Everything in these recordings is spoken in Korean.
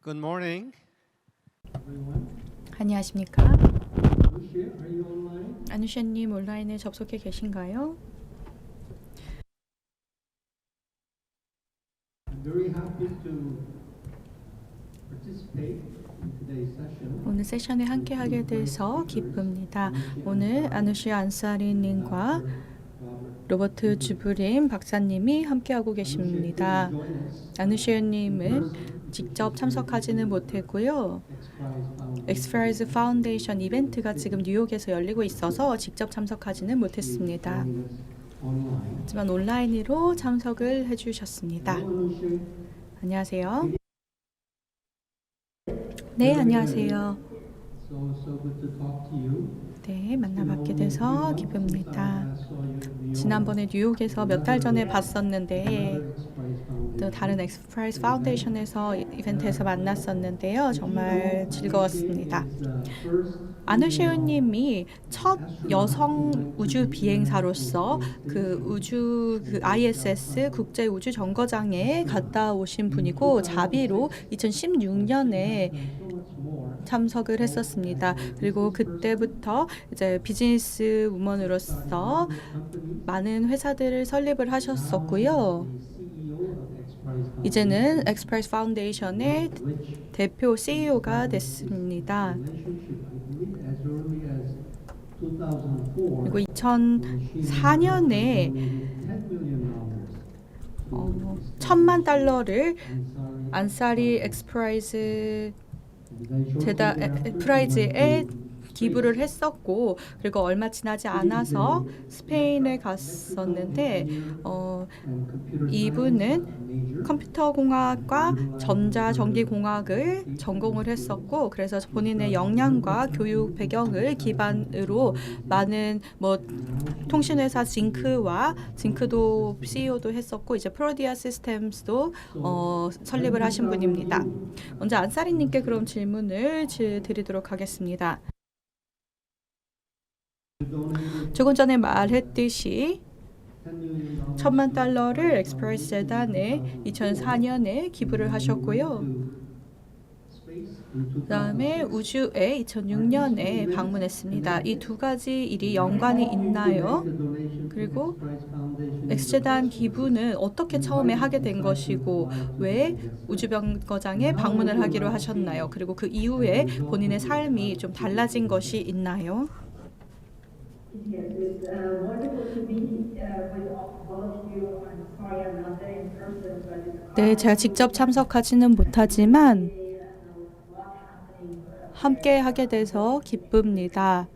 Good morning. 안녕하십니까? Lucia, are you online? 아누샤님 온라인에 접속해 계신가요? I'm very happy to participate in today's session. 오늘 세션에 함께하게 돼서 기쁩니다. 오늘 아누샤 안사리님과 로버트 주브림 박사님이 함께하고 계십니다. 아누샤님은 직접 참석하지는 못했고요. 엑스프라이즈 파운데이션 이벤트가 지금 뉴욕에서 열리고 있어서 직접 참석하지는 못했습니다. 하지만 온라인으로 참석을 해주셨습니다. 안녕하세요. 네, 안녕하세요. So good to talk to you. 네, 만나뵙게 돼서 기쁩니다. 지난번에 뉴욕에서 몇 달 전에 봤었는데 또 다른 엑스프라이즈 파운데이션에서 이벤트에서 만났었는데요. 정말 즐거웠습니다. 아누시우님이 첫 여성 우주 비행사로서 그 ISS 국제 우주 정거장에 갔다 오신 분이고 자비로 2016년에 참석을 했었습니다. 그리고 그때부터 이제 비즈니스 우먼으로서 많은 회사들을 설립을 하셨었고요. 이제는 엑스프라이즈 파운데이션의 대표 CEO가 됐습니다. 그리고 2004년에 $10,000,000를 안사리 프라이즈에 기부를 했었고, 그리고 얼마 지나지 않아서 스페인에 갔었는데 이분은 컴퓨터공학과 전자전기공학을 전공을 했었고, 그래서 본인의 역량과 교육 배경을 기반으로 많은 통신회사 징크도 CEO도 했었고, 이제 프로디아 시스템스도 설립을 하신 분입니다. 먼저 안사리님께 그럼 질문을 드리도록 하겠습니다. 조금 전에 말했듯이 $10,000,000를 엑스프라이즈 재단에 2004년에 기부를 하셨고요. 그 다음에 우주에 2006년에 방문했습니다. 이 두 가지 일이 연관이 있나요? 그리고 엑스재단 기부는 어떻게 처음에 하게 된 것이고 왜 우주정거장에 방문을 하기로 하셨나요? 그리고 그 이후에 본인의 삶이 좀 달라진 것이 있나요? Yes, it's wonderful to be with all of you. I'm sorry I'm not there in person, but it's 네, 제가 직접 참석하지는 못하지만 함께 하게 돼서 기쁩니다.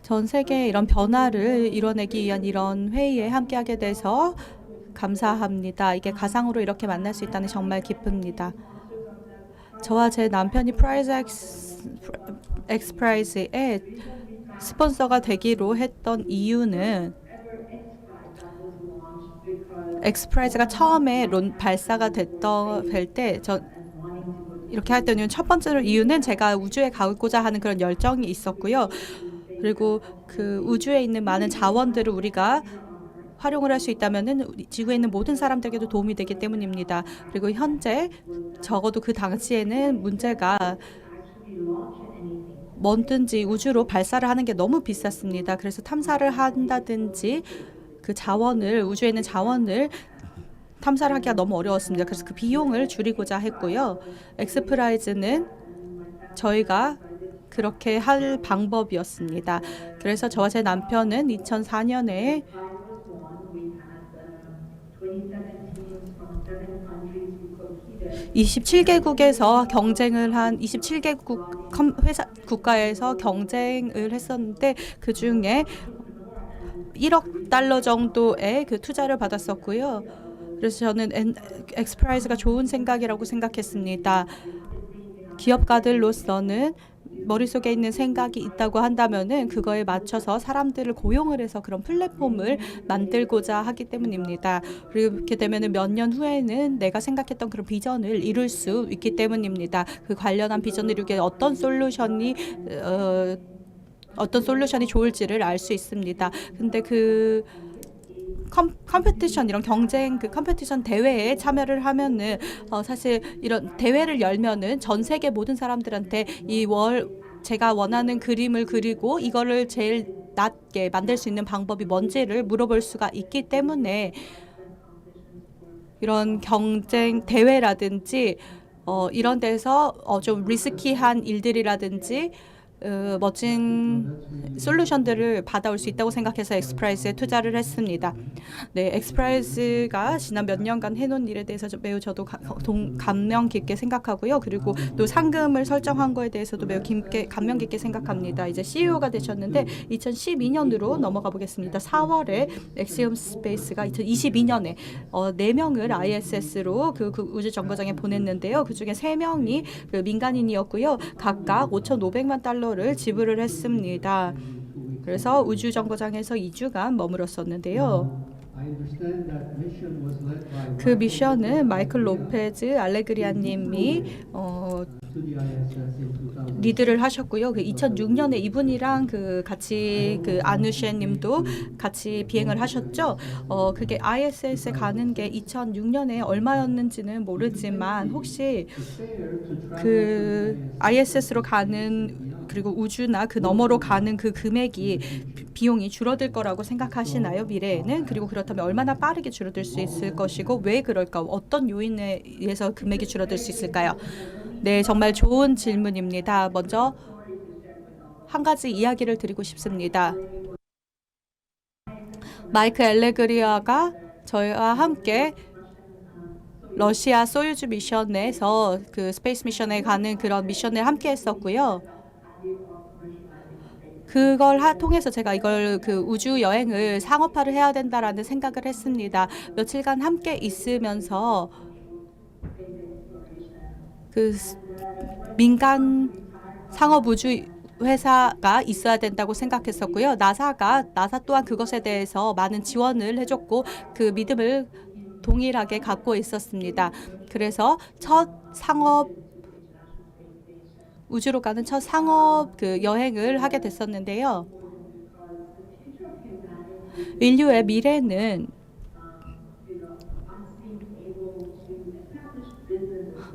전 세계에 이런 변화를 이뤄내기 위한 이런 회의에 함께하게 돼서 감사합니다. 이게 가상으로 이렇게 만날 수 있다니 정말 기쁩니다. 저와 제 남편이 엑스프라이즈의 스폰서가 되기로 했던 이유는 엑스프라이즈가 처음에 발사가 될 때 이렇게 할 때는 첫 번째 이유는 제가 우주에 가고자 하는 그런 열정이 있었고요. 그리고 그 우주에 있는 많은 자원들을 우리가 활용을 할 수 있다면은 지구에 있는 모든 사람들에게도 도움이 되기 때문입니다. 그리고 현재 적어도 그 당시에는 문제가 뭐든지 우주로 발사를 하는 게 너무 비쌌습니다. 그래서 탐사를 한다든지 그 우주에 있는 자원을 탐사를 하기가 너무 어려웠습니다. 그래서 그 비용을 줄이고자 했고요. 엑스프라이즈는 저희가 그렇게 할 방법이었습니다. 그래서 저와 제 남편은 2004년에 27개국에서 경쟁을 한 27개국 국가에서 경쟁을 했었는데 그 중에 $1억 정도의 그 투자를 받았었고요. 그래서 저는 엑스프라이즈가 좋은 생각이라고 생각했습니다. 기업가들로서는 머릿속에 있는 생각이 있다고 한다면은 그거에 맞춰서 사람들을 고용을 해서 그런 플랫폼을 만들고자 하기 때문입니다. 그렇게 되면은 몇 년 후에는 내가 생각했던 그런 비전을 이룰 수 있기 때문입니다. 그 관련한 비전을 이루기 위해 어떤 솔루션이 좋을지를 알 수 있습니다. 근데 컴페티션 이런 경쟁 그 컴페티션 대회에 참여를 하면은 사실 이런 대회를 열면은 전 세계 모든 사람들한테 제가 원하는 그림을 그리고 이거를 제일 낮게 만들 수 있는 방법이 뭔지를 물어볼 수가 있기 때문에 이런 경쟁 대회라든지 이런 데서 좀 리스키한 일들이라든지 멋진 솔루션들을 받아올 수 있다고 생각해서 엑스프라이즈에 투자를 했습니다. 네, 엑스프라이즈가 지난 몇 년간 해놓은 일에 대해서 매우 저도 감명 깊게 생각하고요. 그리고 또 상금을 설정한 거에 대해서도 매우 감명 깊게 생각합니다. 이제 CEO가 되셨는데 2012년으로 넘어가 보겠습니다. 4월에 엑시움 스페이스가 2022년에 4명을 ISS로 그 우주 정거장에 보냈는데요. 그중에 3명이 그 민간인이었고요. 각각 5,500만 달러를 지불을 했습니다. 그래서 우주 정거장에서 2주간 머물렀었는데요. I understand that mission was led by 그 미션은 마이클 로페즈 알레그리아님이 to the ISS in 2000. 리드를 하셨고요. 그 2006년에 이분이랑 그 같이 그 아누셰님도 같이 비행을 하셨죠. 그게 ISS에 가는 게 2006년에 얼마였는지는 모르지만 혹시 그 ISS로 가는 그리고 우주나 그 너머로 가는 그 금액이 비용이 줄어들 거라고 생각하시나요? 미래에는? 그리고 그렇다면 얼마나 빠르게 줄어들 수 있을 것이고 왜 그럴까? 어떤 요인에 의해서 금액이 줄어들 수 있을까요? 네, 정말 좋은 질문입니다. 먼저 한 가지 이야기를 드리고 싶습니다. 마이크 알레그리아가 저희와 함께 러시아 소유주 미션에서 그 스페이스 미션에 가는 그런 미션을 함께 했었고요. 그걸 통해서 제가 이걸 그 우주 여행을 상업화를 해야 된다라는 생각을 했습니다. 며칠간 함께 있으면서 그 민간 상업 우주 회사가 있어야 된다고 생각했었고요. 나사 또한 그것에 대해서 많은 지원을 해줬고 그 믿음을 동일하게 갖고 있었습니다. 그래서 우주로 가는 첫 상업 그 여행을 하게 됐었는데요. 인류의 미래는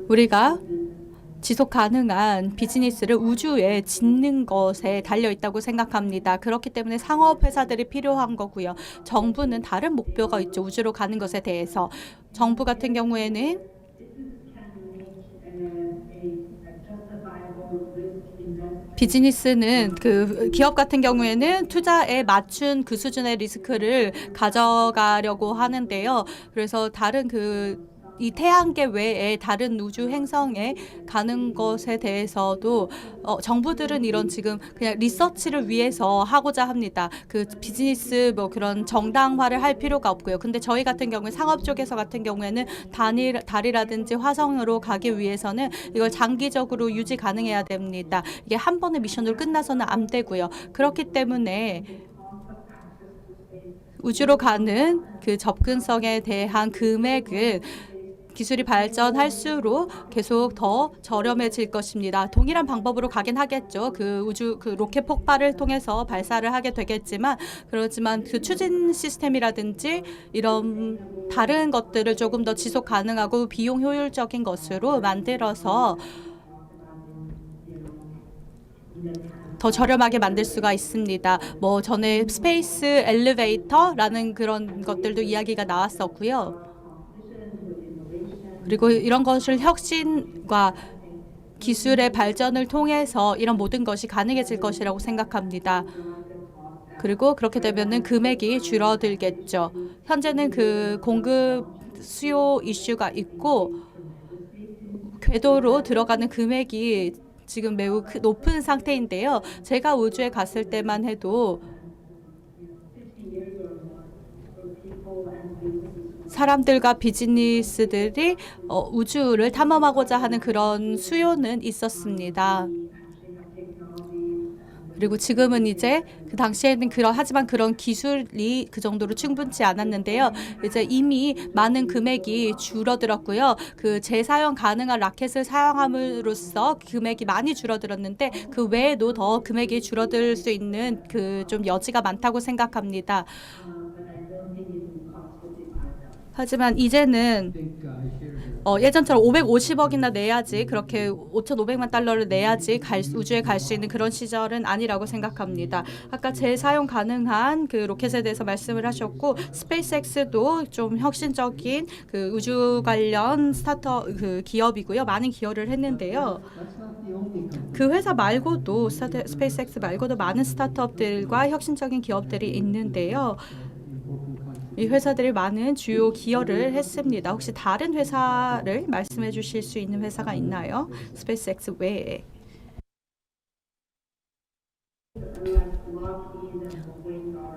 우리가 지속 가능한 비즈니스를 우주에 짓는 것에 달려 있다고 생각합니다. 그렇기 때문에 상업 회사들이 필요한 거고요. 정부는 다른 목표가 있죠. 우주로 가는 것에 대해서. 정부 같은 경우에는 비즈니스는 그 기업 같은 경우에는 투자에 맞춘 그 수준의 리스크를 가져가려고 하는데요. 그래서 다른 이 태양계 외에 다른 우주 행성에 가는 것에 대해서도 정부들은 이런 지금 그냥 리서치를 위해서 하고자 합니다. 그 비즈니스 뭐 그런 정당화를 할 필요가 없고요. 근데 저희 같은 경우에 상업 쪽에서 같은 경우에는 달이라든지 화성으로 가기 위해서는 이걸 장기적으로 유지 가능해야 됩니다. 이게 한 번의 미션으로 끝나서는 안 되고요. 그렇기 때문에 우주로 가는 그 접근성에 대한 금액은 기술이 발전할수록 계속 더 저렴해질 것입니다. 동일한 방법으로 가긴 하겠죠. 그 로켓 폭발을 통해서 발사를 하게 되겠지만 그렇지만 그 추진 시스템이라든지 이런 다른 것들을 조금 더 지속 가능하고 비용 효율적인 것으로 만들어서 더 저렴하게 만들 수가 있습니다. 뭐 전에 스페이스 엘리베이터라는 그런 것들도 이야기가 나왔었고요. 그리고 이런 것을 혁신과 기술의 발전을 통해서 이런 모든 것이 가능해질 것이라고 생각합니다. 그리고 그렇게 되면은 금액이 줄어들겠죠. 현재는 그 공급 수요 이슈가 있고 궤도로 들어가는 금액이 지금 매우 높은 상태인데요. 제가 우주에 갔을 때만 해도 사람들과 비즈니스들이 우주를 탐험하고자 하는 그런 수요는 있었습니다. 그리고 지금은 이제 그 당시에는 하지만 그런 기술이 그 정도로 충분치 않았는데요. 이제 이미 많은 금액이 줄어들었고요. 그 재사용 가능한 라켓을 사용함으로써 금액이 많이 줄어들었는데 그 외에도 더 금액이 줄어들 수 있는 그 좀 여지가 많다고 생각합니다. 하지만 이제는 예전처럼 550억이나 내야지, 그렇게 5,500만 달러를 내야지 우주에 갈 수 있는 그런 시절은 아니라고 생각합니다. 아까 재사용 가능한 그 로켓에 대해서 말씀을 하셨고, 스페이스X도 좀 혁신적인 그 우주 관련 스타트업 그 기업이고요. 많은 기여를 했는데요. That's not the only company. 그 회사 말고도 스페이스X 말고도 많은 스타트업들과 혁신적인 기업들이 있는데요. 이 회사들이 많은 주요 기여를 했습니다. 혹시 다른 회사를 말씀해 주실 수 있는 회사가 있나요? 스페이스X 외에.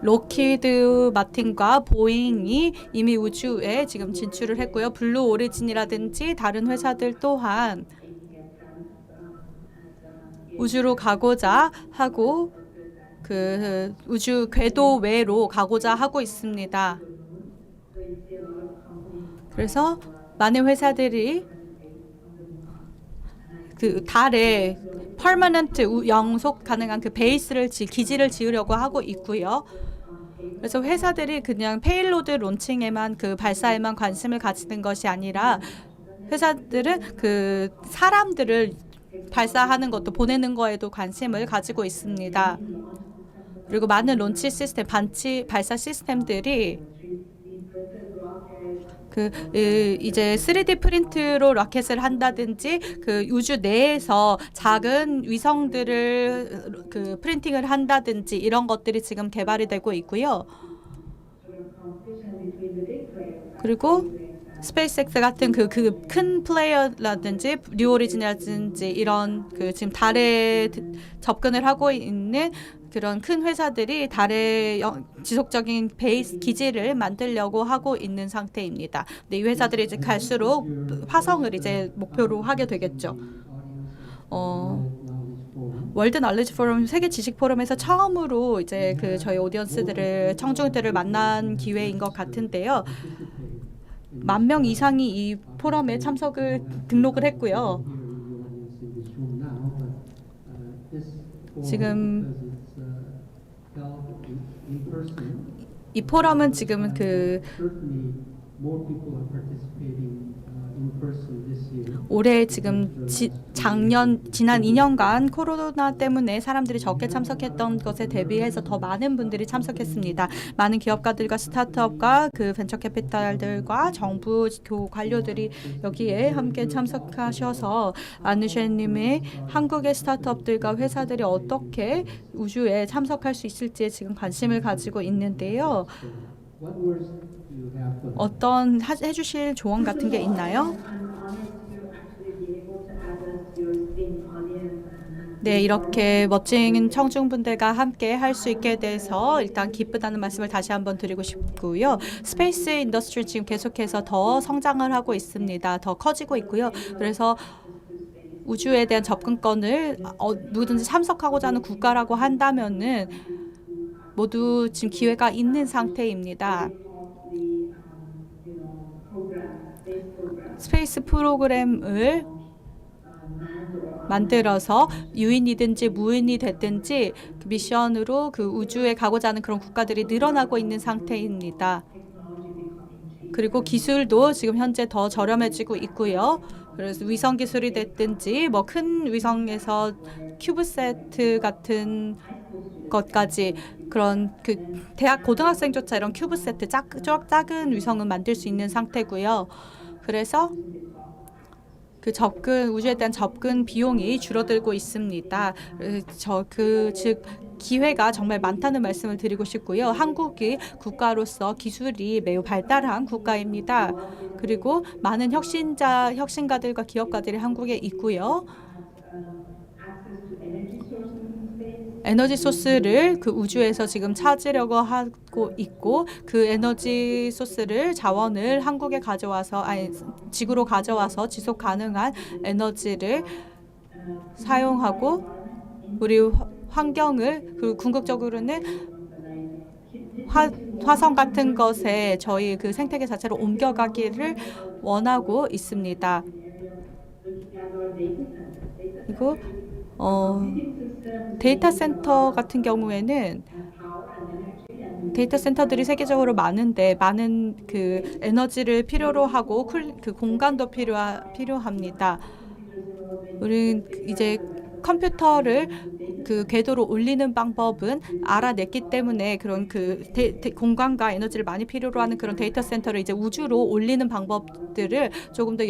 록히드 마틴과 보잉이 이미 우주에 지금 진출을 했고요. 블루 오리진이라든지 다른 회사들 또한 우주로 가고자 하고 그 우주 궤도 외로 가고자 하고 있습니다. 그래서 많은 회사들이 그 달에 퍼머넌트 영속 가능한 그 베이스를 기지를 지으려고 하고 있고요. 그래서 회사들이 그냥 페일로드 론칭에만 그 발사에만 관심을 가지는 것이 아니라 회사들은 그 사람들을 발사하는 것도 보내는 거에도 관심을 가지고 있습니다. 그리고 많은 론치 시스템, 발사 시스템들이 이제 3D 프린트로 로켓을 한다든지 그 우주 내에서 작은 위성들을 그 프린팅을 한다든지 이런 것들이 지금 개발이 되고 있고요. 그리고 스페이스X 같은 그 큰 플레이어라든지 뉴 오리진이라든지 이런 그 지금 달에 접근을 하고 있는 그런 큰 회사들이 달에 지속적인 베이스 기지를 만들려고 하고 있는 상태입니다. 근데 이 회사들이 이제 갈수록 화성을 이제 목표로 하게 되겠죠. 월드 날리지 포럼 세계 지식 포럼에서 처음으로 이제 그 저희 오디언스들을 청중들을 만난 기회인 것 같은데요. 10,000명 이상이 이 포럼에 등록을 했고요. 지금 이 포럼은 지금 그 올해 지금 지난 2년간 코로나 때문에 사람들이 적게 참석했던 것에 대비해서 더 많은 분들이 참석했습니다. 많은 기업가들과 스타트업과 그 벤처 캐피탈들과 정부 관료들이 여기에 함께 참석하셔서 안누셰님의 한국의 스타트업들과 회사들이 어떻게 우주에 참석할 수 있을지에 지금 관심을 가지고 있는데요. 어떤 해주실 조언 같은 게 있나요? 네, 이렇게 멋진 청중분들과 함께 할 수 있게 돼서 일단 기쁘다는 말씀을 다시 한번 드리고 싶고요. 스페이스 인더스트리 지금 계속해서 더 성장을 하고 있습니다. 더 커지고 있고요. 그래서 우주에 대한 접근권을 누구든지 참석하고자 하는 국가라고 한다면은 모두 지금 기회가 있는 상태입니다. 스페이스 프로그램을 만들어서 유인이든지 무인이 됐든지 그 미션으로 그 우주에 가고자 하는 그런 국가들이 늘어나고 있는 상태입니다. 그리고 기술도 지금 현재 더 저렴해지고 있고요. 그래서 위성 기술이 됐든지 뭐 큰 위성에서 큐브세트 같은 것까지 그런 그 대학 고등학생조차 이런 큐브세트 작은 위성은 만들 수 있는 상태고요. 그래서 그 우주에 대한 접근 비용이 줄어들고 있습니다. 즉 기회가 정말 많다는 말씀을 드리고 싶고요. 한국이 국가로서 기술이 매우 발달한 국가입니다. 그리고 많은 혁신가들과 기업가들이 한국에 있고요. 에너지 소스를 그 우주에서 지금 찾으려고 하고 있고 그 에너지 소스를 자원을 한국에 지구로 가져와서 지속 가능한 에너지를 사용하고 우리 환경을 그 궁극적으로는 화성 같은 것에 저희 그 생태계 자체로 옮겨가기를 원하고 있습니다. 그리고 데이터 센터 같은 경우에는 데이터 센터들이 세계적으로 많은데 많은 그 에너지를 필요로 하고 그 공간도 필요합니다. 우리는 이제 컴퓨터를 그 궤도로 올리는 방법은 알아냈기 때문에 그런 그 공간과 에너지를 많이 필요로 하는 그런 데이터 센터를 이제 우주로 올리는 방법들을 조금 더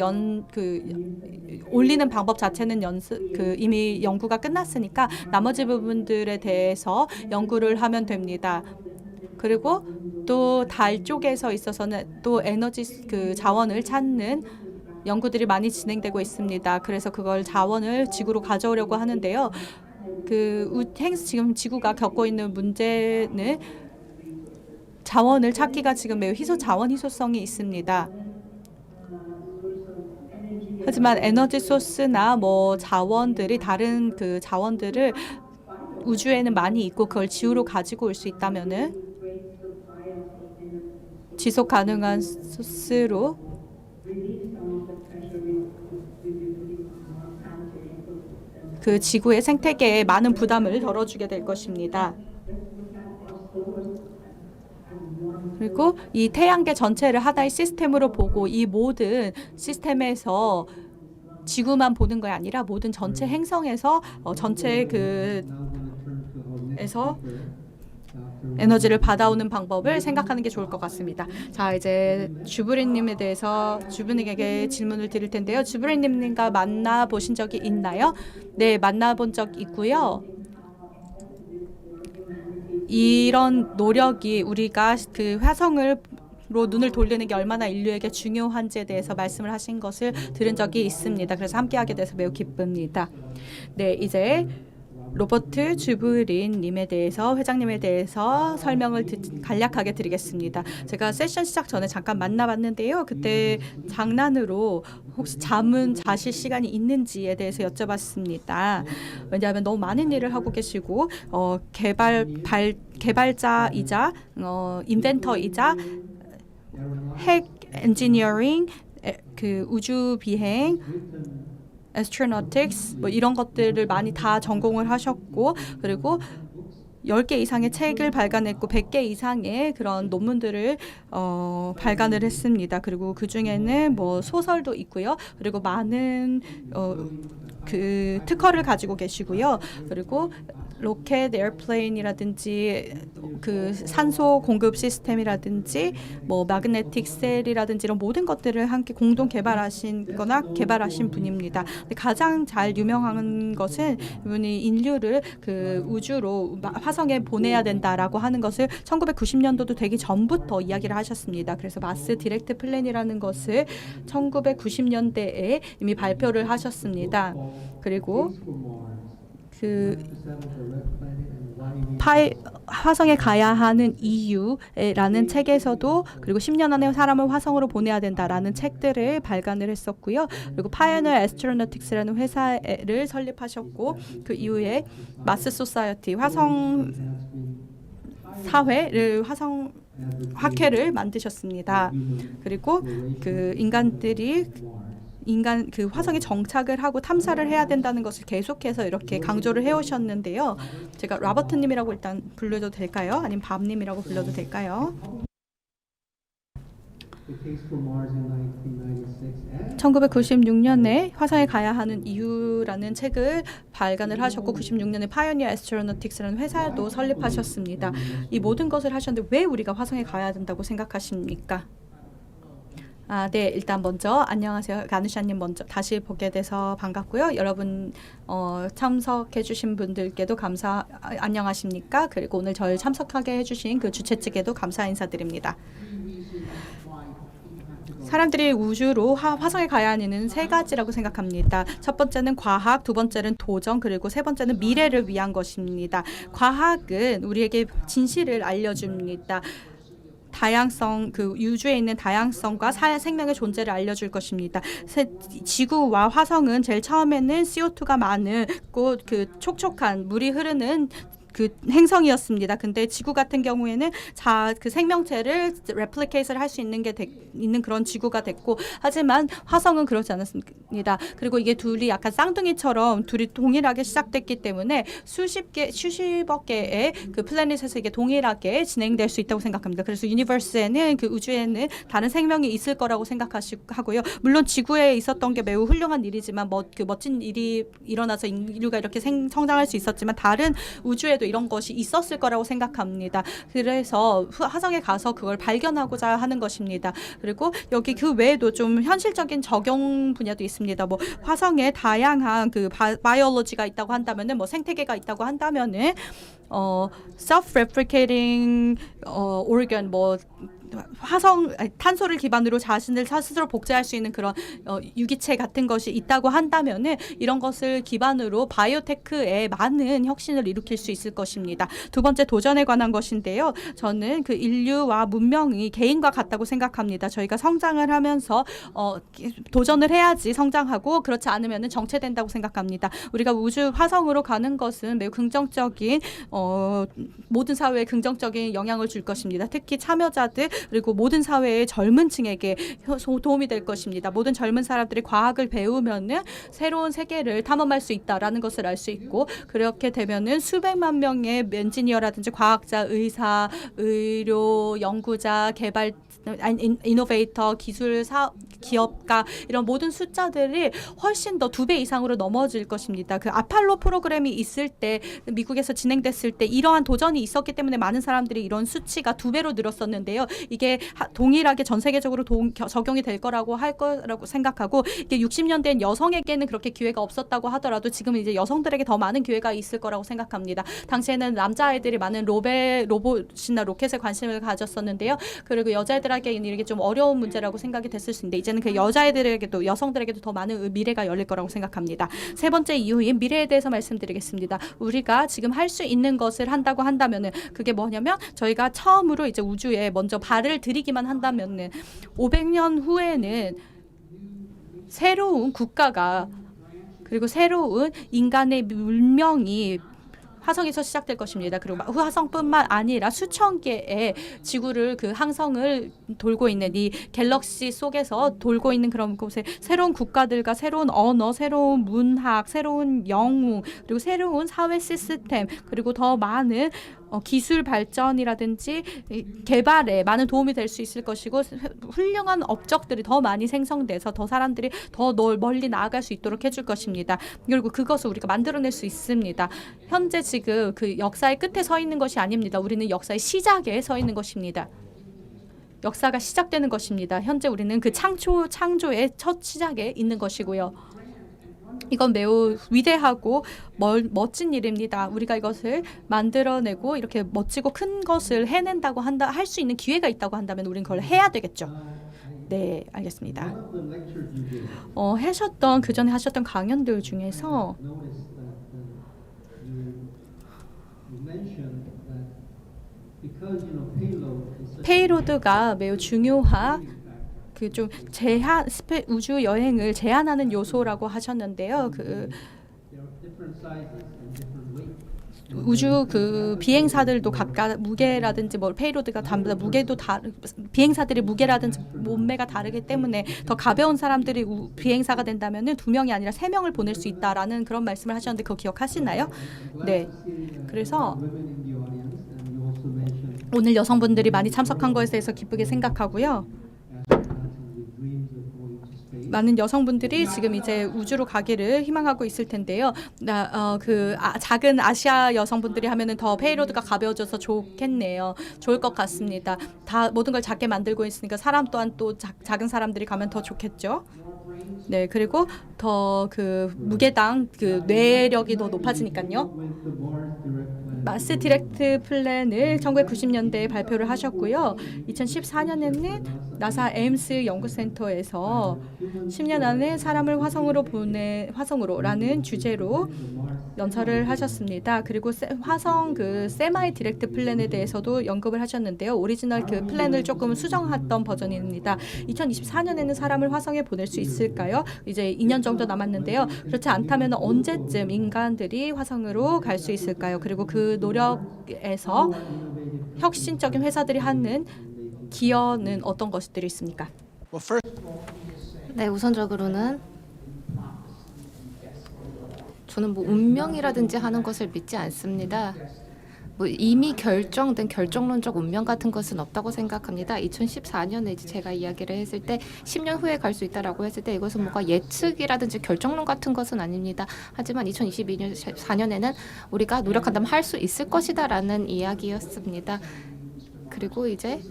올리는 방법 자체는 이미 연구가 끝났으니까 나머지 부분들에 대해서 연구를 하면 됩니다. 그리고 또 달 쪽에서 있어서는 또 에너지 그 자원을 찾는 연구들이 많이 진행되고 있습니다. 그래서 그걸 자원을 지구로 가져오려고 하는데요. 지금 지구가 겪고 있는 문제는 자원을 찾기가 지금 매우 자원 희소성이 있습니다. 하지만 에너지 소스나 뭐 자원들이 다른 그 자원들을 우주에는 많이 있고 그걸 지구로 가지고 올 수 있다면은 지속 가능한 소스로 그 지구의 생태계에 많은 부담을 덜어주게 될 것입니다. 그리고 이 태양계 전체를 하나의 시스템으로 보고 이 모든 시스템에서 지구만 보는 게 아니라 모든 전체 행성에서 전체 에서 에너지를 받아오는 방법을 생각하는 게 좋을 것 같습니다. 자, 이제 주브리님에 대해서 주브리에게 질문을 드릴 텐데요. 주브리님과 만나보신 적이 있나요? 네, 만나본 적 있고요. 이런 노력이 우리가 그 화성을 로 눈을 돌리는 게 얼마나 인류에게 중요한지에 대해서 말씀을 하신 것을 들은 적이 있습니다. 그래서 함께하게 돼서 매우 기쁩니다. 네, 이제 로버트 주브린님에 대해서 회장님에 대해서 설명을 간략하게 드리겠습니다. 제가 세션 시작 전에 잠깐 만나봤는데요. 그때 장난으로 혹시 잠은 자실 시간이 있는지에 대해서 여쭤봤습니다. 왜냐하면 너무 많은 일을 하고 계시고 개발자이자 인벤터이자 핵 엔지니어링 그 우주 비행 astronautics 뭐 이런 것들을 많이 다 전공을 하셨고 그리고 10개 이상의 책을 발간했고 100개 이상의 그런 논문들을 발간을 했습니다. 그리고 그 중에는 뭐 소설도 있고요. 그리고 많은 그 특허를 가지고 계시고요. 그리고 로켓 에어플레인이라든지 그 산소 공급 시스템이라든지 뭐 마그네틱 셀이라든지 이런 모든 것들을 함께 공동 개발하신 분입니다. 근데 가장 잘 유명한 것은 이분이 인류를 그 우주로 화성에 보내야 된다라고 하는 것을 1990년도도 되기 전부터 이야기를 하셨습니다. 그래서 마스 디렉트 플랜이라는 것을 1990년대에 이미 발표를 하셨습니다. 그리고 화성에 가야 하는 이유라는 책에서도 그리고 10년 안에 사람을 화성으로 보내야 된다라는 책들을 발간을 했었고요. 그리고 파이어니어 애스트로너틱스라는 회사를 설립하셨고 그 이후에 마스 소사이어티 화성 사회를 화성 학회를 만드셨습니다. 그리고 그 인간 그 화성에 정착을 하고 탐사를 해야 된다는 것을 계속해서 이렇게 강조를 해오셨는데요. 제가 로버트님이라고 일단 불러도 될까요? 아니면 밤님이라고 불러도 될까요? 1996년에 화성에 가야 하는 이유라는 책을 발간을 하셨고 96년에 파이오니어 애스트로너틱스라는 회사도 설립하셨습니다. 이 모든 것을 하셨는데 왜 우리가 화성에 가야 된다고 생각하십니까? 네, 일단 먼저 안녕하세요. 가누샤님 먼저 다시 보게 돼서 반갑고요. 여러분 참석해 주신 분들께도 안녕하십니까? 그리고 오늘 저를 참석하게 해주신 그 주최 측에도 감사 인사드립니다. 사람들이 우주로 화성에 가야 하는 세 가지라고 생각합니다. 첫 번째는 과학, 두 번째는 도전, 그리고 세 번째는 미래를 위한 것입니다. 과학은 우리에게 진실을 알려줍니다. 다양성, 그 우주에 있는 다양성과 생명의 존재를 알려줄 것입니다. 지구와 화성은 제일 처음에는 CO2가 많고 그 촉촉한 물이 흐르는 그 행성이었습니다. 근데 지구 같은 경우에는 그 생명체를 레플리케이트를 할 수 있는 그런 지구가 됐고, 하지만 화성은 그렇지 않았습니다. 그리고 이게 둘이 약간 쌍둥이처럼 둘이 동일하게 시작됐기 때문에 수십억 개의 그 플래닛에서 이게 동일하게 진행될 수 있다고 생각합니다. 그래서 유니버스에는 그 우주에는 다른 생명이 있을 거라고 생각하고요. 물론 지구에 있었던 게 매우 훌륭한 일이지만 그 멋진 일이 일어나서 인류가 이렇게 성장할 수 있었지만 다른 우주에도 이런 것이 있었을 거라고 생각합니다. 그래서 화성에 가서 그걸 발견하고자 하는 것입니다. 그리고 여기 그 외에도 좀 현실적인 적용 분야도 있습니다. 뭐 화성에 다양한 그 바이올로지가 있다고 한다면은, 뭐 생태계가 있다고 한다면은 self-replicating organ, 뭐 탄소를 기반으로 자신을 스스로 복제할 수 있는 그런 유기체 같은 것이 있다고 한다면은 이런 것을 기반으로 바이오테크에 많은 혁신을 일으킬 수 있을 것입니다. 두 번째, 도전에 관한 것인데요. 저는 그 인류와 문명이 개인과 같다고 생각합니다. 저희가 성장을 하면서 도전을 해야지 성장하고, 그렇지 않으면은 정체된다고 생각합니다. 우리가 화성으로 가는 것은 매우 긍정적인 모든 사회에 긍정적인 영향을 줄 것입니다. 특히 참여자들 그리고 모든 사회의 젊은 층에게 도움이 될 것입니다. 모든 젊은 사람들이 과학을 배우면은 새로운 세계를 탐험할 수 있다라는 것을 알 수 있고, 그렇게 되면은 수백만 명의 엔지니어라든지 과학자, 의사, 의료, 연구자, 이노베이터, 기업가, 이런 모든 숫자들이 훨씬 더 2배 이상으로 넘어질 것입니다. 그 아폴로 프로그램이 있을 때, 미국에서 진행됐을 때 이러한 도전이 있었기 때문에 많은 사람들이 이런 수치가 2배로 늘었었는데요. 이게 동일하게 전 세계적으로 적용이 될 거라고 생각하고, 이게 60년대엔 여성에게는 그렇게 기회가 없었다고 하더라도 지금은 이제 여성들에게 더 많은 기회가 있을 거라고 생각합니다. 당시에는 남자아이들이 많은 로봇이나 로켓에 관심을 가졌었는데요. 그리고 여자애들에게는 이게 좀 어려운 문제라고 생각이 됐을 수 있는데, 이제는 그 여자애들에게도, 여성들에게도 더 많은 미래가 열릴 거라고 생각합니다. 세 번째 이유인 미래에 대해서 말씀드리겠습니다. 우리가 지금 할 수 있는 것을 한다고 한다면은 그게 뭐냐면, 저희가 처음으로 이제 우주에 먼저 발을 들이기만 한다면은 500년 후에는 새로운 국가가, 그리고 새로운 인간의 문명이 화성에서 시작될 것입니다. 그리고 화성뿐만 아니라 수천 개의 지구를, 그 항성을 돌고 있는 이 갤럭시 속에서 돌고 있는 그런 곳에 새로운 국가들과 새로운 언어, 새로운 문학, 새로운 영웅, 그리고 새로운 사회 시스템, 그리고 더 많은 기술 발전이라든지 개발에 많은 도움이 될 수 있을 것이고, 훌륭한 업적들이 더 많이 생성돼서 더 사람들이 더 멀리 나아갈 수 있도록 해줄 것입니다. 그리고 그것을 우리가 만들어낼 수 있습니다. 현재 지금 그 역사의 끝에 서 있는 것이 아닙니다. 우리는 역사의 시작에 서 있는 것입니다. 역사가 시작되는 것입니다. 현재 우리는 그 창조의 첫 시작에 있는 것이고요. 이건 매우 위대하고 멋진 일입니다. 우리가 이것을 만들어내고 이렇게 멋지고 큰 것을 해낸다고 할 수 있는 기회가 있다고 한다면 우리는 그걸 해야 되겠죠. 네, 알겠습니다. One of the lectures you did, 그 전에 하셨던 강연들 중에서 noticed that you mentioned that because payload is such 페이로드가 매우 중요한 그 좀 우주 여행을 제한하는 요소라고 하셨는데요. 그 there are different sizes and different weights. 우주 그 비행사들도 각각 무게라든지 뭐 페이로드가 다르다, 무게도 비행사들의 무게라든지 몸매가 다르기 때문에 더 가벼운 사람들이 비행사가 된다면은 2명이 아니라 3명을 보낼 수 있다라는 그런 말씀을 하셨는데, 그거 기억하시나요? 네. 그래서 Women in the audience, and you also mentioned 오늘 여성분들이 많이 참석한 것에 대해서 기쁘게 생각하고요. astronauts with dreams of going to space. 많은 여성분들이 지금 이제 우주로 가기를 희망하고 있을 텐데요. 작은 아시아 여성분들이 하면은 더 페이로드가 가벼워져서 좋겠네요. 좋을 것 같습니다. 다 모든 걸 작게 만들고 있으니까 사람 또한 또 작은 사람들이 가면 더 좋겠죠. 네, 그리고 더 그 무게당 그 뇌력이 더 높아지니까요. With the Mars Direct Plan. 마스 디렉트 플랜을 1990년대에 발표를 하셨고요. 2014년에는 나사 에임스 연구센터에서 10년 안에 사람을 화성으로라는 주제로 연설을 하셨습니다. 그리고 화성 그 세마이 디렉트 플랜에 대해서도 언급을 하셨는데요. 오리지널 그 플랜을 조금 수정했던 버전입니다. 2024년에는 사람을 화성에 보낼 수 있을까요? 이제 2년 정도 남았는데요. 그렇지 않다면 언제쯤 인간들이 화성으로 갈 수 있을까요? 그리고 그 노력에서 혁신적인 회사들이 하는 기여는 어떤 것들이 있습니까? 네, 우선적으로는 저는 뭐 운명이라든지 하는 것을 믿지 않습니다. 뭐 이미 결정된 결정론적 운명 같은 것은 없다고 생각합니다. 2014년에 이제 제가 이야기를 했을 때 10년 후에 갈 수 있다라고 했을 때 이것은 뭔가 예측이라든지 결정론 같은 것은 아닙니다. 하지만 2022년 4년에는 우리가 노력한다면 할 수 있을 것이다라는 이야기였습니다. 그리고 이제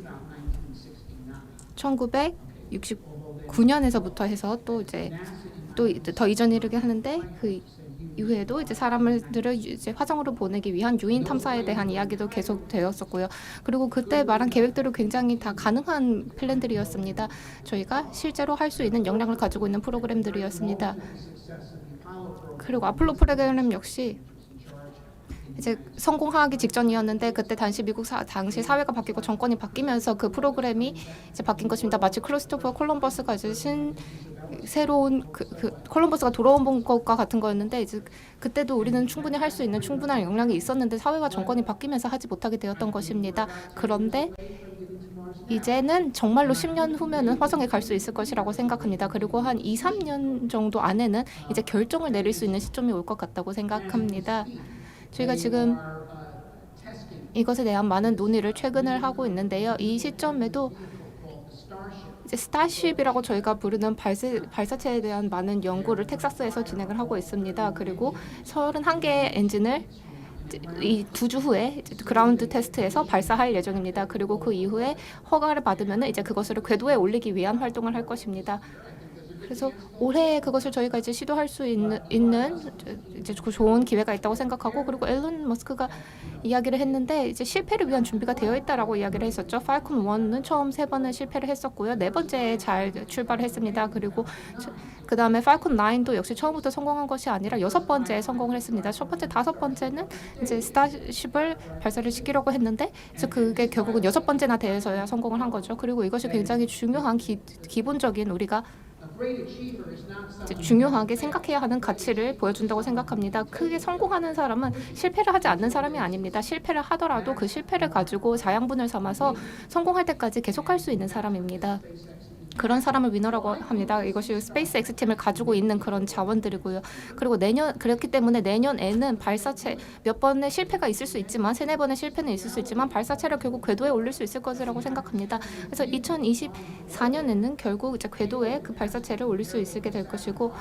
1969년에서부터 해서 또 더 이전 이르게 하는데 그 이후에도 이제 사람들을 이제 화성으로 보내기 위한 유인 탐사에 대한 이야기도 계속 되었었고요. 그리고 그때 말한 계획들은 굉장히 다 가능한 플랜들이었습니다. 저희가 실제로 할 수 있는 역량을 가지고 있는 프로그램들이었습니다. 그리고 아폴로 프로그램 역시 이제 성공하기 직전이었는데 그때 당시 당시 사회가 바뀌고 정권이 바뀌면서 그 프로그램이 이제 바뀐 것입니다. 마치 크리스토퍼 콜럼버스가 이제 새로운 콜럼버스가 돌아온 것과 같은 거였는데 이제 그때도 우리는 충분히 할 수 있는 충분한 역량이 있었는데 사회와 정권이 바뀌면서 하지 못하게 되었던 것입니다. 그런데 이제는 정말로 10년 후면은 화성에 갈 수 있을 것이라고 생각합니다. 그리고 한 2, 3년 정도 안에는 이제 결정을 내릴 수 있는 시점이 올 것 같다고 생각합니다. 저희가 지금 이것에 대한 많은 논의를 최근을 하고 있는데요. 이 시점에도 이제 스타쉽이라고 저희가 부르는 발사체에 대한 많은 연구를 텍사스에서 진행을 하고 있습니다. 그리고 31개의 엔진을 이 2주 후에 이제 그라운드 테스트에서 발사할 예정입니다. 그리고 그 이후에 허가를 받으면 이제 그것을 궤도에 올리기 위한 활동을 할 것입니다. 그래서 올해 그것을 저희가 이제 시도할 수 있는 이제 좋은 기회가 있다고 생각하고 그리고 앨런 머스크가 이야기를 했는데 이제 실패를 위한 준비가 되어 있다라고 이야기를 했었죠. 팔콘 1은 처음 3번은 실패를 했었고요. 4번째에 잘 출발을 했습니다. 그리고 그 다음에 팔콘 9도 역시 처음부터 성공한 것이 아니라 6번째에 성공을 했습니다. 첫 번째, 5번째는 이제 스타쉽을 발사를 시키려고 했는데 그래서 그게 결국은 6번째나 돼서야 성공을 한 거죠. 그리고 이것이 굉장히 중요한 기본적인 우리가 중요하게 생각해야 하는 가치를 보여준다고 생각합니다. 크게 성공하는 사람은 실패를 하지 않는 사람이 아닙니다. 실패를 하더라도 그 실패를 가지고 자양분을 삼아서 성공할 때까지 계속할 수 있는 사람입니다. 그런 사람을 위너라고 합니다. 이것이 스페이스 X 팀을 가지고 있는 그런 자원들이고요. 그리고 그렇기 때문에 내년에는 발사체 몇 번의 실패가 있을 수 있지만 3-4번의 실패는 있을 수 있지만 발사체를 결국 궤도에 올릴 수 있을 것이라고 생각합니다. 그래서 2024년에는 결국 이제 궤도에 그 발사체를 올릴 수 있게 될 것이고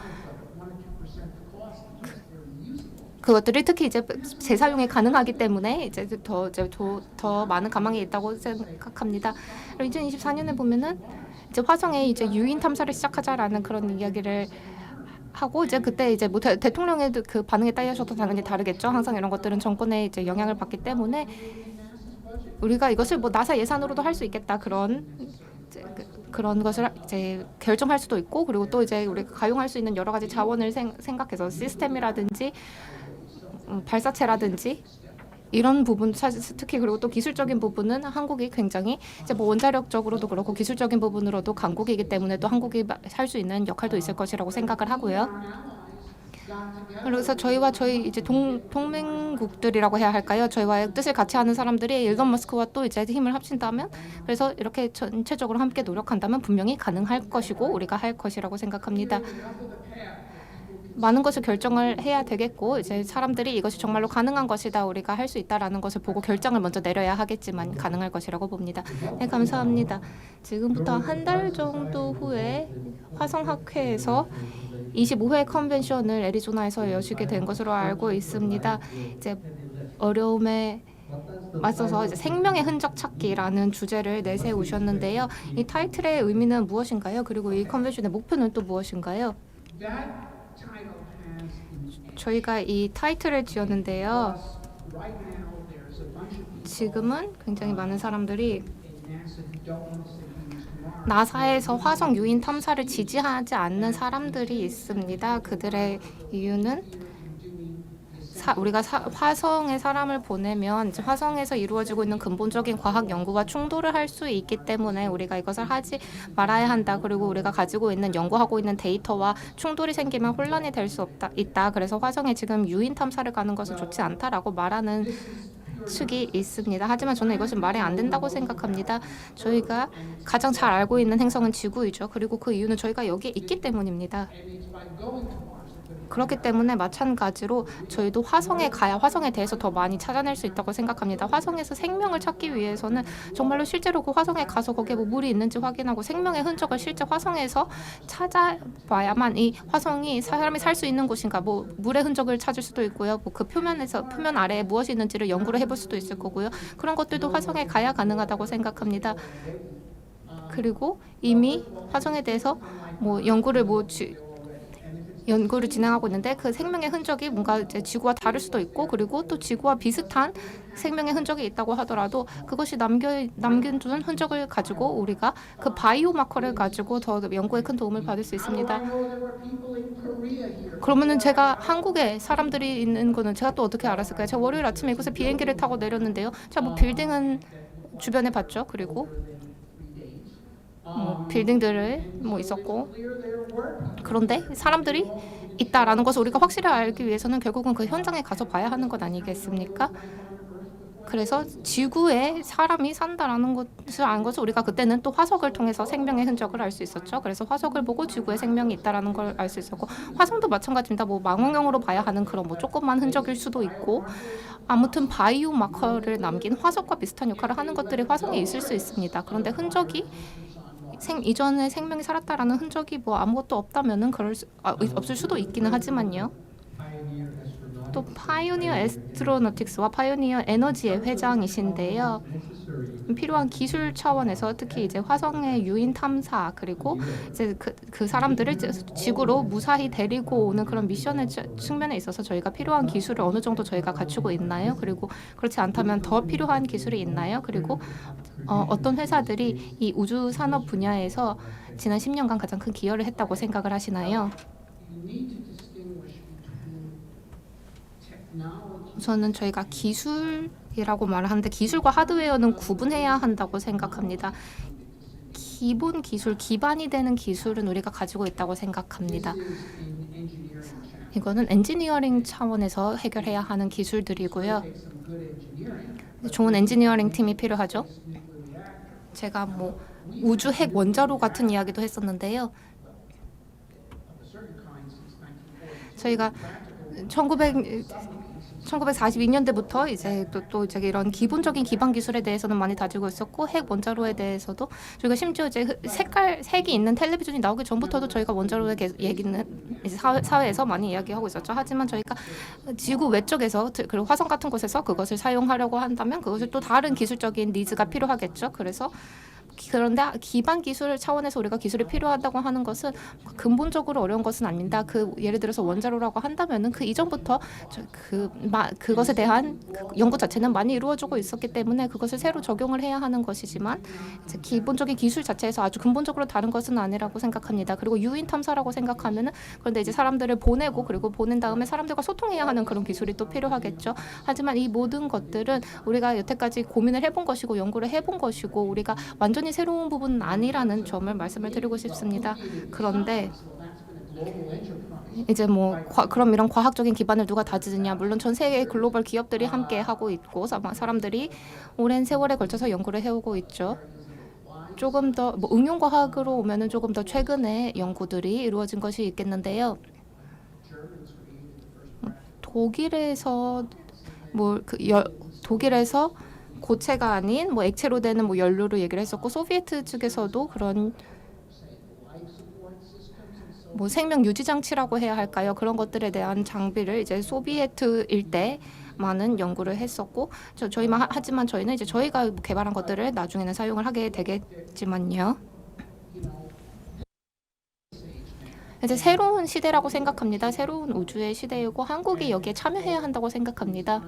그것들이 특히 이제 재사용이 가능하기 때문에 이제 더 많은 가망이 있다고 생각합니다. 2024년에 보면은 이제 화성에 이제 유인 탐사를 시작하자라는 그런 이야기를 하고 이제 그때 이제 뭐 대통령의 그 반응에 따라서도 당연히 다르겠죠. 항상 이런 것들은 정권의 이제 영향을 받기 때문에 우리가 이것을 뭐 나사 예산으로도 할 수 있겠다 그런 것을 이제 결정할 수도 있고 그리고 또 이제 우리가 가용할 수 있는 여러 가지 자원을 생각해서 시스템이라든지 발사체라든지 이런 부분 특히 그리고 또 기술적인 부분은 한국이 굉장히 이제 뭐 원자력적으로도 그렇고 기술적인 부분으로도 강국이기 때문에 또 한국이 할 수 있는 역할도 있을 것이라고 생각을 하고요. 그래서 저희 이제 동맹국들이라고 해야 할까요? 저희와의 뜻을 같이 하는 사람들이 일론 머스크와 또 이제 힘을 합친다면 그래서 이렇게 전체적으로 함께 노력한다면 분명히 가능할 것이고 우리가 할 것이라고 생각합니다. 많은 것을 결정을 해야 되겠고 이제 사람들이 이것이 정말로 가능한 것이다 우리가 할 수 있다라는 것을 보고 결정을 먼저 내려야 하겠지만 가능할 것이라고 봅니다. 네, 감사합니다. 지금부터 한 달 정도 후에 화성학회에서 25회 컨벤션을 애리조나에서 여시게 된 것으로 알고 있습니다. 이제 어려움에 맞서서 이제 생명의 흔적 찾기라는 주제를 내세우셨는데요. 이 타이틀의 의미는 무엇인가요? 그리고 이 컨벤션의 목표는 또 무엇인가요? 저희가 이 타이틀을 지었는데요. 지금은 굉장히 많은 사람들이 나사에서 화성 유인 탐사를 지지하지 않는 사람들이 있습니다. 그들의 이유는 우리가 화성에 사람을 보내면 이제 화성에서 이루어지고 있는 근본적인 과학 연구와 충돌을 할 수 있기 때문에 우리가 이것을 하지 말아야 한다. 그리고 우리가 가지고 있는 연구하고 있는 데이터와 충돌이 생기면 혼란이 될 수 있다. 그래서 화성에 지금 유인 탐사를 가는 것은 좋지 않다라고 말하는 측이 있습니다. 하지만 저는 이것은 말이 안 된다고 생각합니다. 저희가 가장 잘 알고 있는 행성은 지구이죠. 그리고 그 이유는 저희가 여기에 있기 때문입니다. 그렇기 때문에 마찬가지로 저희도 화성에 가야 화성에 대해서 더 많이 찾아낼 수 있다고 생각합니다. 화성에서 생명을 찾기 위해서는 정말로 실제로 그 화성에 가서 거기에 뭐 물이 있는지 확인하고 생명의 흔적을 실제 화성에서 찾아봐야만 이 화성이 사람이 살 수 있는 곳인가, 뭐 물의 흔적을 찾을 수도 있고요. 뭐 그 표면 아래에 무엇이 있는지를 연구를 해볼 수도 있을 거고요. 그런 것들도 화성에 가야 가능하다고 생각합니다. 그리고 이미 화성에 대해서 뭐 연구를 진행하고 있는데 그 생명의 흔적이 뭔가 이제 지구와 다를 수도 있고, 그리고 또 지구와 비슷한 생명의 흔적이 있다고 하더라도 그것이 남겨둔 흔적을 가지고 우리가 그 바이오 마커를 가지고 더 연구에 큰 도움을 받을 수 있습니다. 그러면은 제가 한국에 사람들이 있는 거는 제가 또 어떻게 알았을까요? 제가 월요일 아침에 이곳에 비행기를 타고 내렸는데요. 제가 뭐 빌딩은 주변에 봤죠. 그리고 빌딩들을 뭐 있었고, 그런데 사람들이 있다라는 것을 우리가 확실히 알기 위해서는 결국은 그 현장에 가서 봐야 하는 것 아니겠습니까? 그래서 지구에 사람이 산다라는 것을 안 것을 우리가 그때는 또 화석을 통해서 생명의 흔적을 알 수 있었죠. 그래서 화석을 보고 지구에 생명이 있다라는 걸 알 수 있었고, 화성도 마찬가지입니다. 뭐 망원경으로 봐야 하는 그런 뭐 조그만 흔적일 수도 있고, 아무튼 바이오 마커를 남긴 화석과 비슷한 역할을 하는 것들이 화성에 있을 수 있습니다. 그런데 흔적이 이전에 생명이 살았다라는 흔적이 뭐 아무것도 없다면은 없을 수도 있기는 하지만요. 또 파이오니어 에스트로노틱스와 파이오니어 에너지의 회장이신데요. 필요한 기술 차원에서 특히 이제 화성의 유인 탐사, 그리고 이제 그 사람들을 지구로 무사히 데리고 오는 그런 미션의 측면에 있어서 저희가 필요한 기술을 어느 정도 저희가 갖추고 있나요? 그리고 그렇지 않다면 더 필요한 기술이 있나요? 그리고 어떤 회사들이 이 우주 산업 분야에서 지난 10년간 가장 큰 기여를 했다고 생각을 하시나요? 우선은 저희가 기술이라고 말하는데 기술과 하드웨어는 구분해야 한다고 생각합니다. 기본 기술, 기반이 되는 기술은 우리가 가지고 있다고 생각합니다. 이거는 엔지니어링 차원에서 해결해야 하는 기술들이고요. 좋은 엔지니어링 팀이 필요하죠. 제가 뭐 우주 핵 원자로 같은 이야기도 했었는데요. 저희가 1942년대부터 이제 또 이제 이런 기본적인 기반 기술에 대해서는 많이 다지고 있었고, 핵 원자로에 대해서도 저희가 심지어 이제 색이 있는 텔레비전이 나오기 전부터도 저희가 원자로의 얘기는 이제 사회에서 많이 이야기하고 있었죠. 하지만 저희가 지구 외적에서 그리고 화성 같은 곳에서 그것을 사용하려고 한다면 그것을 또 다른 기술적인 니즈가 필요하겠죠. 그런데 기반 기술 차원에서 우리가 기술이 필요하다고 하는 것은 근본적으로 어려운 것은 아닙니다. 예를 들어서 원자로라고 한다면은 그 이전부터 그것에 대한 연구 자체는 많이 이루어지고 있었기 때문에 그것을 새로 적용을 해야 하는 것이지만, 이제 기본적인 기술 자체에서 아주 근본적으로 다른 것은 아니라고 생각합니다. 그리고 유인 탐사라고 생각하면은, 그런데 이제 사람들을 보내고 그리고 보낸 다음에 사람들과 소통해야 하는 그런 기술이 또 필요하겠죠. 하지만 이 모든 것들은 우리가 여태까지 고민을 해본 것이고 연구를 해본 것이고 우리가 완전히 새로운 부분은 아니라는 점을 말씀을 드리고 싶습니다. 그런데 이제 뭐 그럼 이런 과학적인 기반을 누가 다지느냐? 물론 전 세계의 글로벌 기업들이 함께 하고 있고 사람들이 오랜 세월에 걸쳐서 연구를 해오고 있죠. 조금 더 뭐 응용 과학으로 오면은 조금 더 최근에 연구들이 이루어진 것이 있겠는데요. 독일에서 고체가 아닌 뭐 액체로 되는 뭐 연료로 얘기를 했었고, 소비에트 측에서도 그런 뭐 생명 유지 장치라고 해야 할까요? 그런 것들에 대한 장비를 이제 소비에트일 때 많은 연구를 했었고, 하지만 저희는 이제 저희가 개발한 것들을 나중에는 사용을 하게 되겠지만요. 이제 새로운 시대라고 생각합니다. 새로운 우주의 시대이고 한국이 여기에 참여해야 한다고 생각합니다.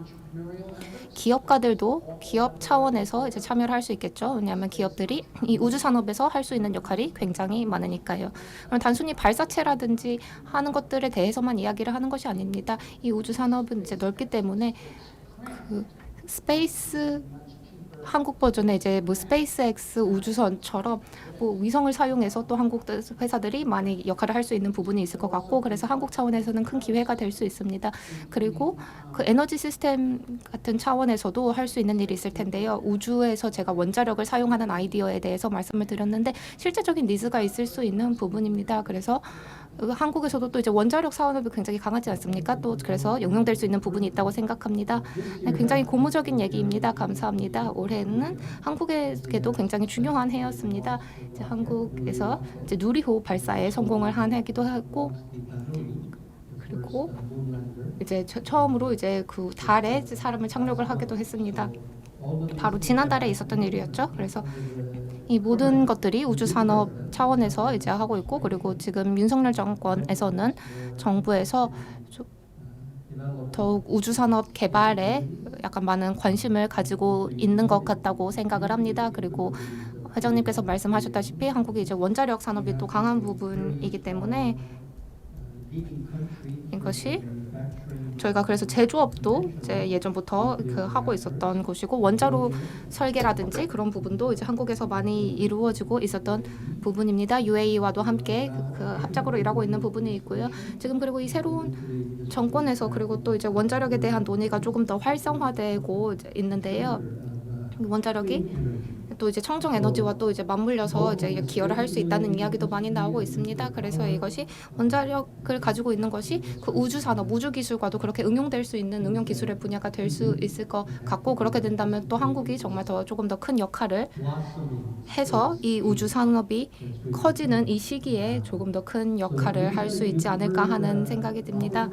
기업가들도 기업 차원에서 이제 참여를 할 수 있겠죠. 왜냐하면 기업들이 이 우주 산업에서 할 수 있는 역할이 굉장히 많으니까요. 그럼 단순히 발사체라든지 하는 것들에 대해서만 이야기를 하는 것이 아닙니다. 이 우주 산업은 이제 넓기 때문에 그 스페이스 한국 버전의 이제 뭐 스페이스X 우주선처럼 뭐 위성을 사용해서 또 한국 회사들이 많이 역할을 할 수 있는 부분이 있을 것 같고 그래서 한국 차원에서는 큰 기회가 될 수 있습니다. 그리고 그 에너지 시스템 같은 차원에서도 할 수 있는 일이 있을 텐데요. 우주에서 제가 원자력을 사용하는 아이디어에 대해서 말씀을 드렸는데 실제적인 니즈가 있을 수 있는 부분입니다. 그래서 한국에서도 또 이제 원자력 산업이 굉장히 강하지 않습니까? 또 그래서 용용될 수 있는 부분이 있다고 생각합니다. 네, 굉장히 고무적인 얘기입니다. 감사합니다. 올해는 한국에게도 굉장히 중요한 해였습니다. 이제 한국에서 이제 누리호 발사에 성공을 한 해기도 하고 그리고 이제 처음으로 이제 그 달에 이제 사람을 착륙을 하기도 했습니다. 바로 지난달에 있었던 일이었죠. 그래서 이 모든 것들이 우주 산업 차원에서 이제 하고 있고 그리고 지금 윤석열 정권에서는 정부에서 더욱 우주 산업 개발에 약간 많은 관심을 가지고 있는 것 같다고 생각을 합니다. 그리고 회장님께서 말씀하셨다시피 한국이 이제 원자력 산업이 또 강한 부분이기 때문에 이것이 저희가 그래서 제조업도 이제 예전부터 그 하고 있었던 곳이고 원자로 설계라든지 그런 부분도 이제 한국에서 많이 이루어지고 있었던 부분입니다. UAE와도 함께 그 합작으로 일하고 있는 부분이 있고요. 지금 그리고 이 새로운 정권에서 그리고 또 이제 원자력에 대한 논의가 조금 더 활성화되고 이제 있는데요. 원자력이 또 이제 청정 에너지와 또 이제 맞물려서 이제 기여를 할 수 있다는 이야기도 많이 나오고 있습니다. 그래서 이것이 원자력을 가지고 있는 것이 그 우주 산업, 우주 기술과도 그렇게 응용될 수 있는 응용 기술의 분야가 될 수 있을 것 같고 그렇게 된다면 또 한국이 정말 더 조금 더 큰 역할을 해서 이 우주 산업이 커지는 이 시기에 조금 더 큰 역할을 할 수 있지 않을까 하는 생각이 듭니다.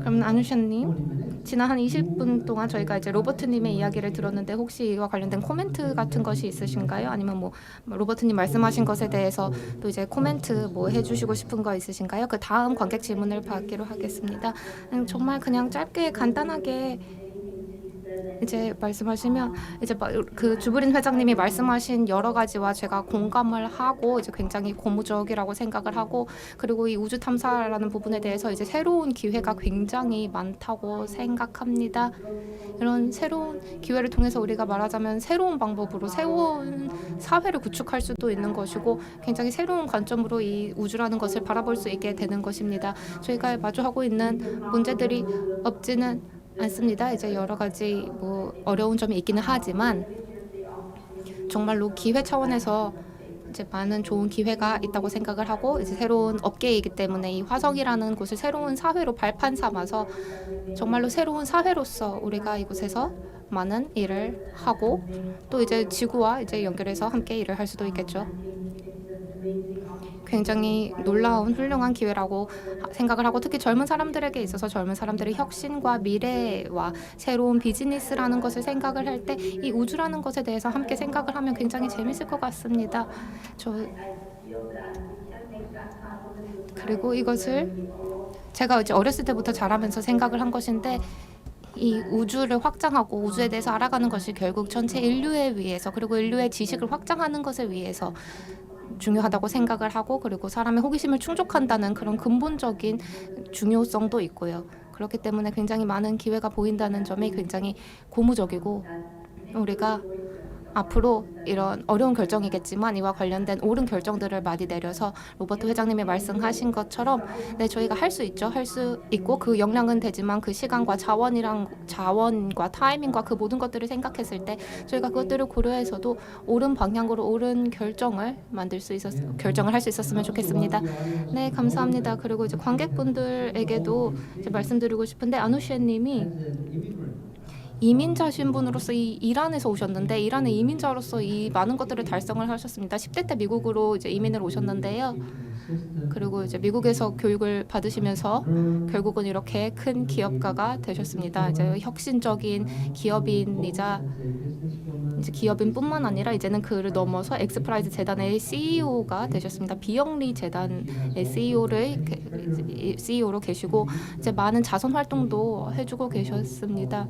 그럼 안우샤님, 지난 한 20분 동안 저희가 이제 로버트님의 이야기를 들었는데 혹시 이와 관련된 코멘트 같은 것이 있으신가요? 아니면 뭐 로버트님 말씀하신 것에 대해서 또 이제 코멘트 뭐 해주시고 싶은 거 있으신가요? 그 다음 관객 질문을 받기로 하겠습니다. 정말 그냥 짧게 간단하게 이제 말씀하시면 이제 그 주브린 회장님이 말씀하신 여러 가지와 제가 공감을 하고 이제 굉장히 고무적이라고 생각을 하고 그리고 이 우주 탐사라는 부분에 대해서 이제 새로운 기회가 굉장히 많다고 생각합니다. 이런 새로운 기회를 통해서 우리가 말하자면 새로운 방법으로 새로운 사회를 구축할 수도 있는 것이고 굉장히 새로운 관점으로 이 우주라는 것을 바라볼 수 있게 되는 것입니다. 저희가 마주하고 있는 문제들이 없지는 않습니다. 이제 여러 가지 뭐 어려운 점이 있기는 하지만 정말로 기회 차원에서 이제 많은 좋은 기회가 있다고 생각을 하고 이제 새로운 업계이기 때문에 이 화성이라는 곳을 새로운 사회로 발판 삼아서 정말로 새로운 사회로서 우리가 이곳에서 많은 일을 하고 또 이제 지구와 이제 연결해서 함께 일을 할 수도 있겠죠. 굉장히 놀라운 훌륭한 기회라고 생각을 하고 특히 젊은 사람들에게 있어서 젊은 사람들의 혁신과 미래와 새로운 비즈니스라는 것을 생각을 할 때 이 우주라는 것에 대해서 함께 생각을 하면 굉장히 재밌을 것 같습니다. 그리고 이것을 제가 이제 어렸을 때부터 자라면서 생각을 한 것인데 이 우주를 확장하고 우주에 대해서 알아가는 것이 결국 전체 인류에 위해서 그리고 인류의 지식을 확장하는 것을 위해서 중요하다고 생각을 하고 그리고 사람의 호기심을 충족한다는 그런 근본적인 중요성도 있고요. 그렇기 때문에 굉장히 많은 기회가 보인다는 점이 굉장히 고무적이고 우리가 앞으로 이런 어려운 결정이겠지만 이와 관련된 옳은 결정들을 많이 내려서 로버트 회장님이 말씀하신 것처럼 네 저희가 할 수 있죠. 할 수 있고 그 역량은 되지만 그 시간과 자원과 타이밍과 그 모든 것들을 생각했을 때 저희가 그것들을 고려해서도 옳은 방향으로 옳은 결정을 할 수 있었으면 좋겠습니다. 네 감사합니다. 그리고 이제 관객분들에게도 이제 말씀드리고 싶은데 아누시에님이 이민자 신분으로서 이 이란에서 오셨는데 이란의 이민자로서 이 많은 것들을 달성을 하셨습니다. 10대 때 미국으로 이제 이민을 오셨는데요. 그리고 이제 미국에서 교육을 받으시면서 결국은 이렇게 큰 기업가가 되셨습니다. 이제 혁신적인 기업인이자 이제 기업인뿐만 아니라 이제는 그를 넘어서 엑스프라이즈 재단의 CEO가 되셨습니다. 비영리 재단의 CEO로 계시고 이제 많은 자선 활동도 해주고 계셨습니다.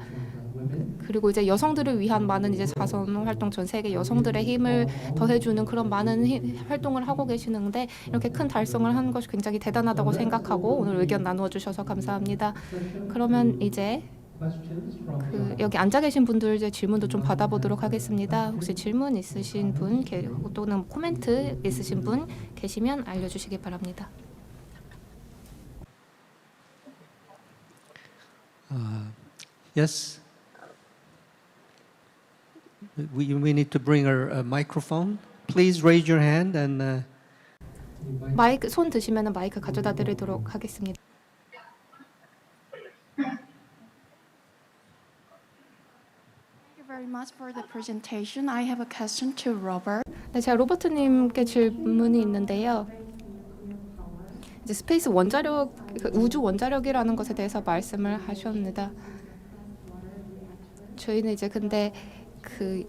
그리고 이제 여성들을 위한 많은 이제 자선 활동, 전 세계 여성들의 힘을 더해주는 그런 많은 활동을 하고 계시는데 이렇게 큰 달성을 하는 것이 굉장히 대단하다고 생각하고 오늘 의견 나누어 주셔서 감사합니다. 그러면 이제 Questions from 여기 앉아 계신 분들 이제 질문도 좀 받아보도록 하겠습니다. 혹시 질문 있으신 분 또는 코멘트 있으신 분 계시면 알려주시기 바랍니다. Yes. We need to bring her a microphone. Please raise your hand and. 마이크 손 드시면 마이크 가져다 드리도록 하겠습니다. Thank you very much for the presentation. I have a question to Robert. 네, 제가 로버트님께 질문이 있는데요. 이제 스페이스 원자력, 우주 원자력이라는 것에 대해서 말씀을 하셨습니다. 저희는 이제 근데 그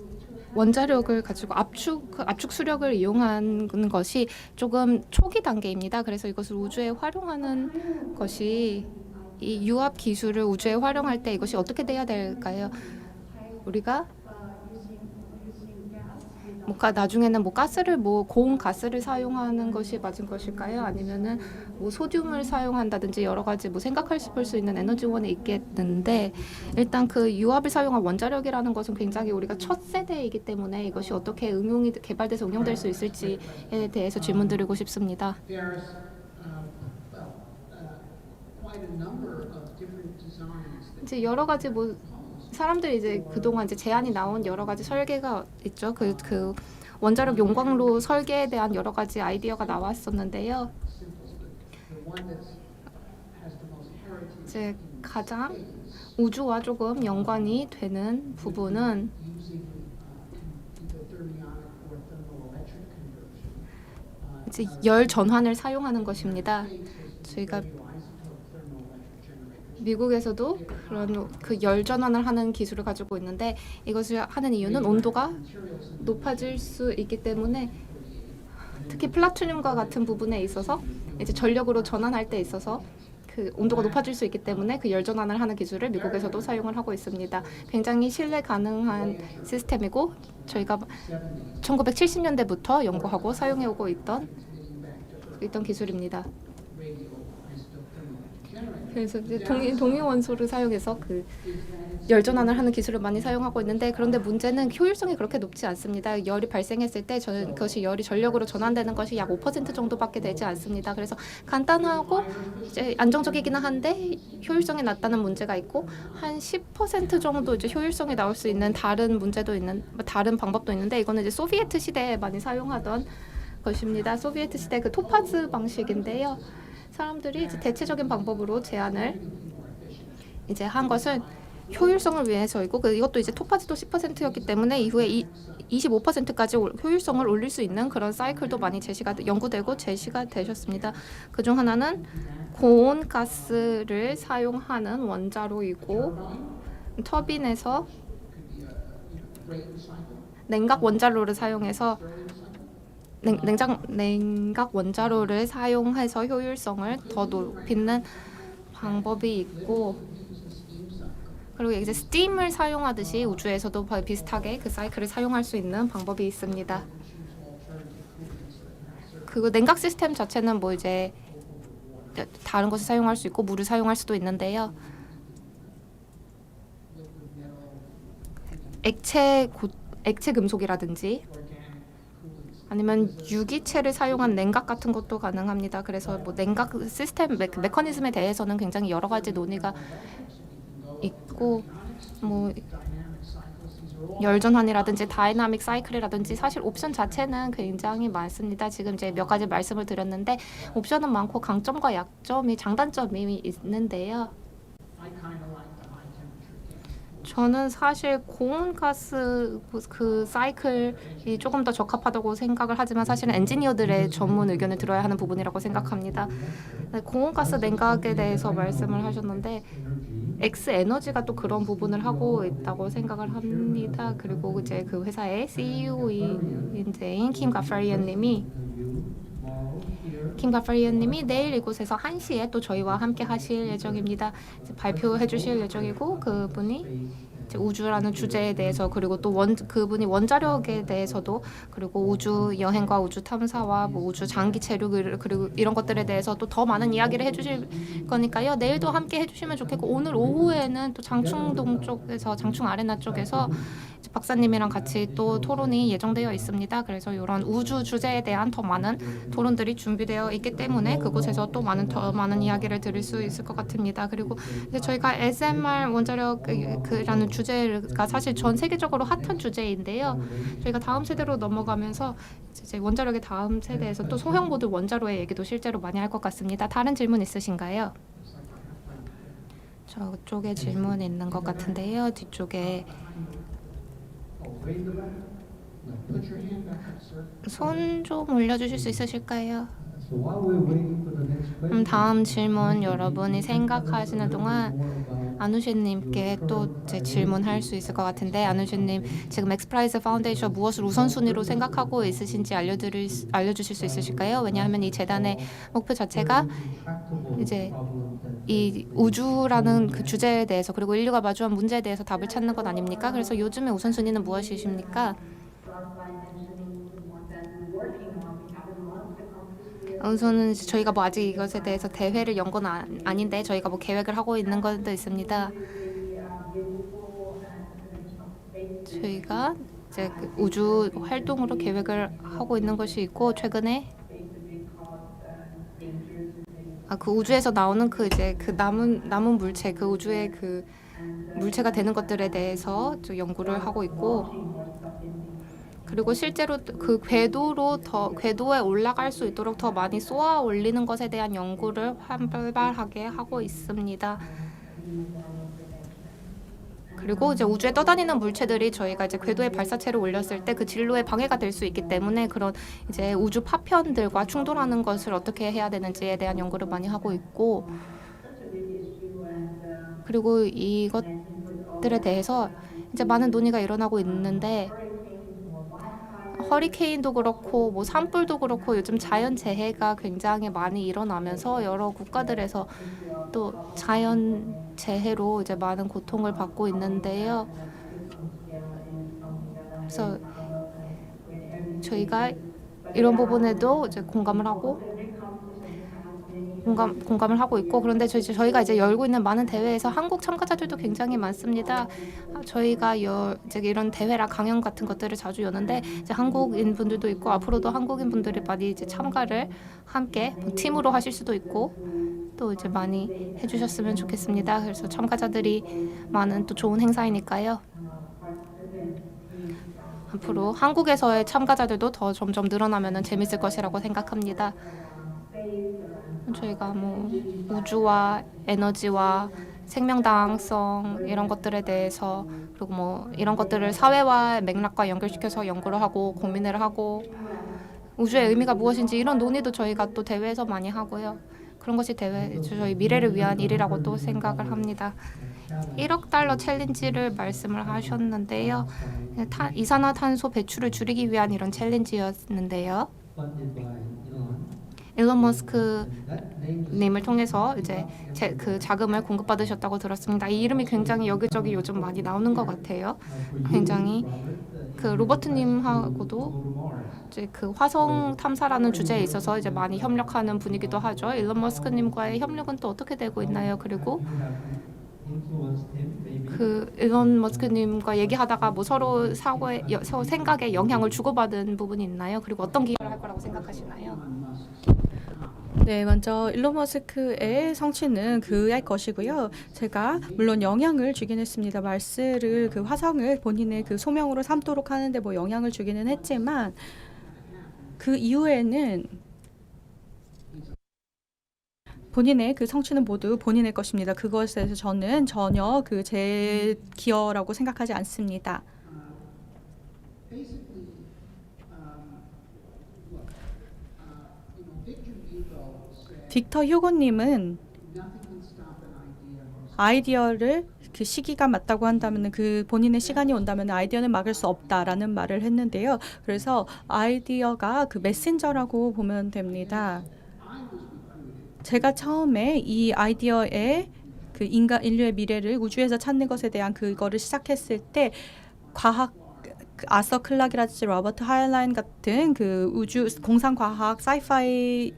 원자력을 가지고 압축 수력을 이용하는 것이 조금 초기 단계입니다. 그래서 이것을 우주에 활용하는 것이 이 유압 기술을 우주에 활용할 때 이것이 어떻게 돼야 될까요? 우리가 나중에는 가스를 고온 가스를 사용하는 것이 맞은 것일까요? 아니면은 소듐을 사용한다든지 여러 가지 생각할 수 있는 에너지원이 있겠는데 일단 그 유압을 사용한 원자력이라는 것은 굉장히 우리가 첫 세대이기 때문에 이것이 어떻게 개발돼서 응용될 수 있을지에 대해서 질문드리고 싶습니다. There's quite a number of different designs that 이제 여러 가지 사람들이 이제 그동안 이제 제안이 나온 여러 가지 설계가 있죠. 그 원자력 용광로 설계에 대한 여러 가지 아이디어가 나왔었는데요. the one that has the most heritage 이제 가장 우주와 조금 연관이 되는 부분은 using endothermionic or thermoelectric conversion. 이제 열 전환을 사용하는 것입니다. 저희가 Isotope thermoelectric generators. 미국에서도 그런 그 열 전환을 하는 기술을 가지고 있는데 이것을 하는 이유는 온도가 높아질 수 있기 때문에 특히 플라토늄과 같은 부분에 있어서 이제 전력으로 전환할 때 있어서 그 온도가 높아질 수 있기 때문에 그 열 전환을 하는 기술을 미국에서도 사용을 하고 있습니다. 굉장히 신뢰 가능한 시스템이고 저희가 1970년대부터 연구하고 사용해 오고 있던 기술입니다. 그래서 이제 동위 원소를 사용해서 그 열 전환을 하는 기술을 많이 사용하고 있는데 그런데 문제는 효율성이 그렇게 높지 않습니다. 열이 발생했을 때 그것이 열이 전력으로 전환되는 것이 약 5% 정도밖에 되지 않습니다. 그래서 간단하고 이제 안정적이기는 한데 효율성이 낮다는 문제가 있고 한 10% 정도 이제 효율성이 나올 수 있는 다른 방법도 있는데 이거는 이제 소비에트 시대에 많이 사용하던 것입니다. 소비에트 시대 그 토파즈 방식인데요. 사람들이 이제 대체적인 방법으로 제안을 이제 한 것은 효율성을 위해서이고 이것도 이제 토파즈도 10%였기 때문에 이후에 25%까지 효율성을 올릴 수 있는 그런 사이클도 많이 연구되고 제시가 되셨습니다. 그중 하나는 고온 가스를 사용하는 원자로이고 터빈에서 냉각 원자로를 사용해서 냉각 원자로를 사용해서 효율성을 더 높이는 방법이 있고 그리고 이제 스팀을 사용하듯이 우주에서도 비슷하게 그 사이클을 사용할 수 있는 방법이 있습니다. 그 냉각 시스템 자체는 이제 다른 것을 사용할 수 있고 물을 사용할 수도 있는데요. 액체 금속이라든지 아니면 유기체를 사용한 냉각 같은 것도 가능합니다. 그래서 냉각 시스템 메커니즘에 대해서는 굉장히 여러 가지 논의가 있고 열전환이라든지 다이나믹 사이클이라든지 사실 옵션 자체는 굉장히 많습니다. 지금 이제 몇 가지 말씀을 드렸는데 옵션은 많고 강점과 장단점이 있는데요. 저는 사실 고온가스 그 사이클이 조금 더 적합하다고 생각을 하지만 사실은 엔지니어들의 전문 의견을 들어야 하는 부분이라고 생각합니다. 네, 고온가스 냉각에 대해서 말씀을 하셨는데 X 에너지가 또 그런 부분을 하고 있다고 생각을 합니다. 그리고 이제 그 회사의 CEO인 킴 가파리안님이 내일 이곳에서 1시에 또 저희와 함께 하실 예정입니다. 이제 발표해 주실 예정이고 그분이 이제 우주라는 주제에 대해서 그리고 또 그분이 원자력에 대해서도 그리고 우주 여행과 우주 탐사와 뭐 우주 장기 체류 그리고 이런 것들에 대해서 또 더 많은 이야기를 해주실 거니까요. 내일도 함께 해주시면 좋겠고 오늘 오후에는 또 장충동 쪽에서 장충 아레나 쪽에서 이제 박사님이랑 같이 또 토론이 예정되어 있습니다. 그래서 이런 우주 주제에 대한 더 많은 토론들이 준비되어 있기 때문에 그곳에서 또 더 많은 이야기를 들을 수 있을 것 같습니다. 그리고 이제 저희가 SMR 원자력이라는 주제가 사실 전 세계적으로 핫한 주제인데요. 저희가 다음 세대로 넘어가면서 이제 원자력의 다음 세대에서 또 소형 모듈 원자로의 얘기도 실제로 많이 할 것 같습니다. 다른 질문 있으신가요? 저쪽에 질문 있는 것 같은데요. 뒤쪽에 Way in the back? No, put your hand back up, sir. 손 좀 올려주실 수 있으실까요? So while we're waiting for the next question, 다음 질문 여러분이 생각하시는 동안 more about 안우신님께 또 이제 질문할 수 있을 것 같은데 안우신님 지금 엑스프라이즈 파운데이션 무엇을 우선순위로 생각하고 있으신지 알려주실 수 있으실까요? 왜냐하면 이 재단의 목표 자체가 tractable 이제 problems that 이 우주라는 그 주제에 대해서 그리고 인류가 마주한 문제에 대해서 답을 찾는 것 아닙니까? 그래서 요즘의 우선순위는 무엇이십니까? 우선은 저희가 뭐 아직 이것에 대해서 대회를 연 건 아닌데 저희가 뭐 계획을 하고 있는 것도 있습니다. 저희가 이제 그 우주 활동으로 계획을 하고 있는 것이 있고 최근에 그 우주에서 나오는 그 이제 그 남은 물체 그 우주의 그 물체가 되는 것들에 대해서 좀 연구를 하고 있고 그리고 실제로 그 궤도에 올라갈 수 있도록 더 많이 쏘아 올리는 것에 대한 연구를 활발하게 하고 있습니다. 그리고 이제 우주에 떠다니는 물체들이 저희가 이제 궤도에 발사체를 올렸을 때 그 진로에 방해가 될 수 있기 때문에 그런 이제 우주 파편들과 충돌하는 것을 어떻게 해야 되는지에 대한 연구를 많이 하고 있고 그리고 이것들에 대해서 이제 많은 논의가 일어나고 있는데 허리케인도 그렇고 뭐 산불도 그렇고 요즘 자연 재해가 굉장히 많이 일어나면서 여러 국가들에서 또 자연 재해로 이제 많은 고통을 받고 있는데요. 그래서 저희가 이런 부분에도 이제 공감을 하고 있고 그런데 저희가 이제 열고 있는 많은 대회에서 한국 참가자들도 굉장히 많습니다. 저희가 이제 이런 대회라 강연 같은 것들을 자주 여는데 이제 한국인 분들도 있고 앞으로도 한국인 분들이 많이 이제 참가를 함께 뭐 팀으로 하실 수도 있고 또 이제 많이 해주셨으면 좋겠습니다. 그래서 참가자들이 많은 또 좋은 행사이니까요. 앞으로 한국에서의 참가자들도 더 점점 늘어나면 재밌을 것이라고 생각합니다. 저희가 뭐 우주와 에너지와 생명 다양성 이런 것들에 대해서 그리고 뭐 이런 것들을 사회와 맥락과 연결시켜서 연구를 하고 고민을 하고 우주의 의미가 무엇인지 이런 논의도 저희가 또 대회에서 많이 하고요. 그런 것이 저희 미래를 위한 일이라고 또 생각을 합니다. 1억 달러 챌린지를 말씀을 하셨는데요. 이산화탄소 배출을 줄이기 위한 이런 챌린지였는데요. funded by Elon. 일론 머스크 That name is 님을 통해서 이제 그 자금을 공급받으셨다고 들었습니다. 이 이름이 굉장히 여기저기 요즘 많이 나오는 것 같아요. 굉장히 그 로버트님하고도 이제 그 화성 탐사라는 주제에 있어서 이제 많이 협력하는 분이기도 하죠. 일론 머스크님과의 협력은 또 어떻게 되고 있나요? 그리고 influenced him maybe. 그 일론 머스크님과 얘기하다가 뭐 서로 서로 생각에 영향을 주고받은 부분이 있나요? 그리고 어떤 기여를 할 거라고 생각하시나요? 네, 먼저 일론 머스크의 성취는 그의 것이고요. 제가 물론 영향을 주긴 했습니다. 마스를 그 화성을 본인의 그 소명으로 삼도록 하는데 뭐 영향을 주기는 했지만 그 이후에는 본인의 그 성취는 모두 본인의 것입니다. 그것에 대해서 저는 전혀 그 제 기여라고 생각하지 않습니다. Basically, look, Victor Hugo said, 빅터 휴고님은 nothing can stop an idea from 아이디어를 그 시기가 맞다고 한다면 그 본인의 시간이 온다면 아이디어는 막을 수 없다라는 말을 했는데요. 그래서 아이디어가 그 메신저라고 보면 됩니다. 제가 처음에 이 아이디어의 그 인류의 미래를 우주에서 찾는 것에 대한 그거를 시작했을 때 과학 그 아서 클락이라든지 로버트 하일라인 같은 그 우주 공상 과학 사이파이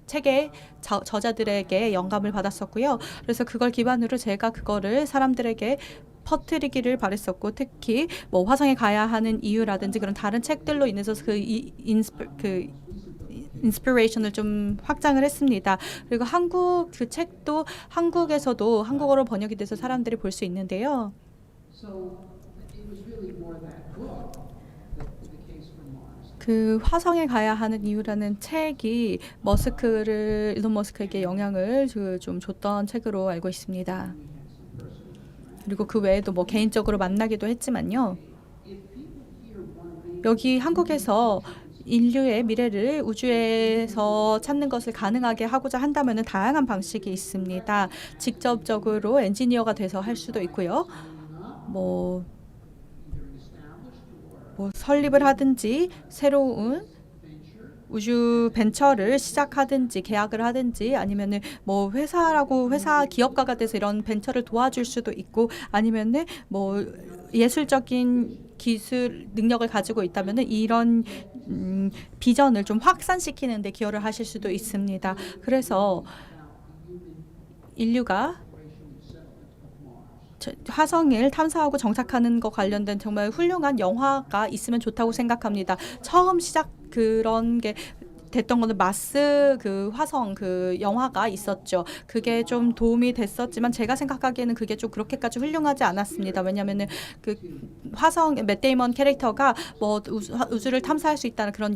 책의 저자들에게 영감을 받았었고요. 그래서 그걸 기반으로 제가 그거를 사람들에게 퍼뜨리기를 바랬었고, 특히 뭐 화성에 가야 하는 이유라든지 그런 다른 책들로 인해서 인스피레이션을 좀 확장을 했습니다. 그리고 한국 그 책도 한국에서도 한국어로 번역이 돼서 사람들이 볼 수 있는데요. So it was really more that book, the case for Mars. 그 화성에 가야 하는 이유라는 책이 일론 머스크에게 영향을 좀 줬던 책으로 알고 있습니다. 그리고 그 외에도 뭐 개인적으로 만나기도 했지만요. 여기 한국에서 인류의 미래를 우주에서 찾는 것을 가능하게 하고자 한다면 다양한 방식이 있습니다. 직접적으로 엔지니어가 돼서 할 수도 있고요. 뭐 설립을 하든지 새로운 우주 벤처를 시작하든지 계약을 하든지 아니면은 뭐 회사 기업가가 돼서 이런 벤처를 도와줄 수도 있고 아니면은 뭐 예술적인 기술 능력을 가지고 있다면은 이런 비전을 좀 확산시키는 데 기여를 하실 수도 있습니다. 그래서 인류가 화성을 탐사하고 정착하는 것 관련된 정말 훌륭한 영화가 있으면 좋다고 생각합니다. 처음 그런 게 됐던 거는 마스 그 화성 그 영화가 있었죠. 그게 좀 도움이 됐었지만 제가 생각하기에는 그게 좀 그렇게까지 훌륭하지 않았습니다. 왜냐면은 그 화성 맷 데이먼 캐릭터가 뭐 우주를 탐사할 수 있다는 그런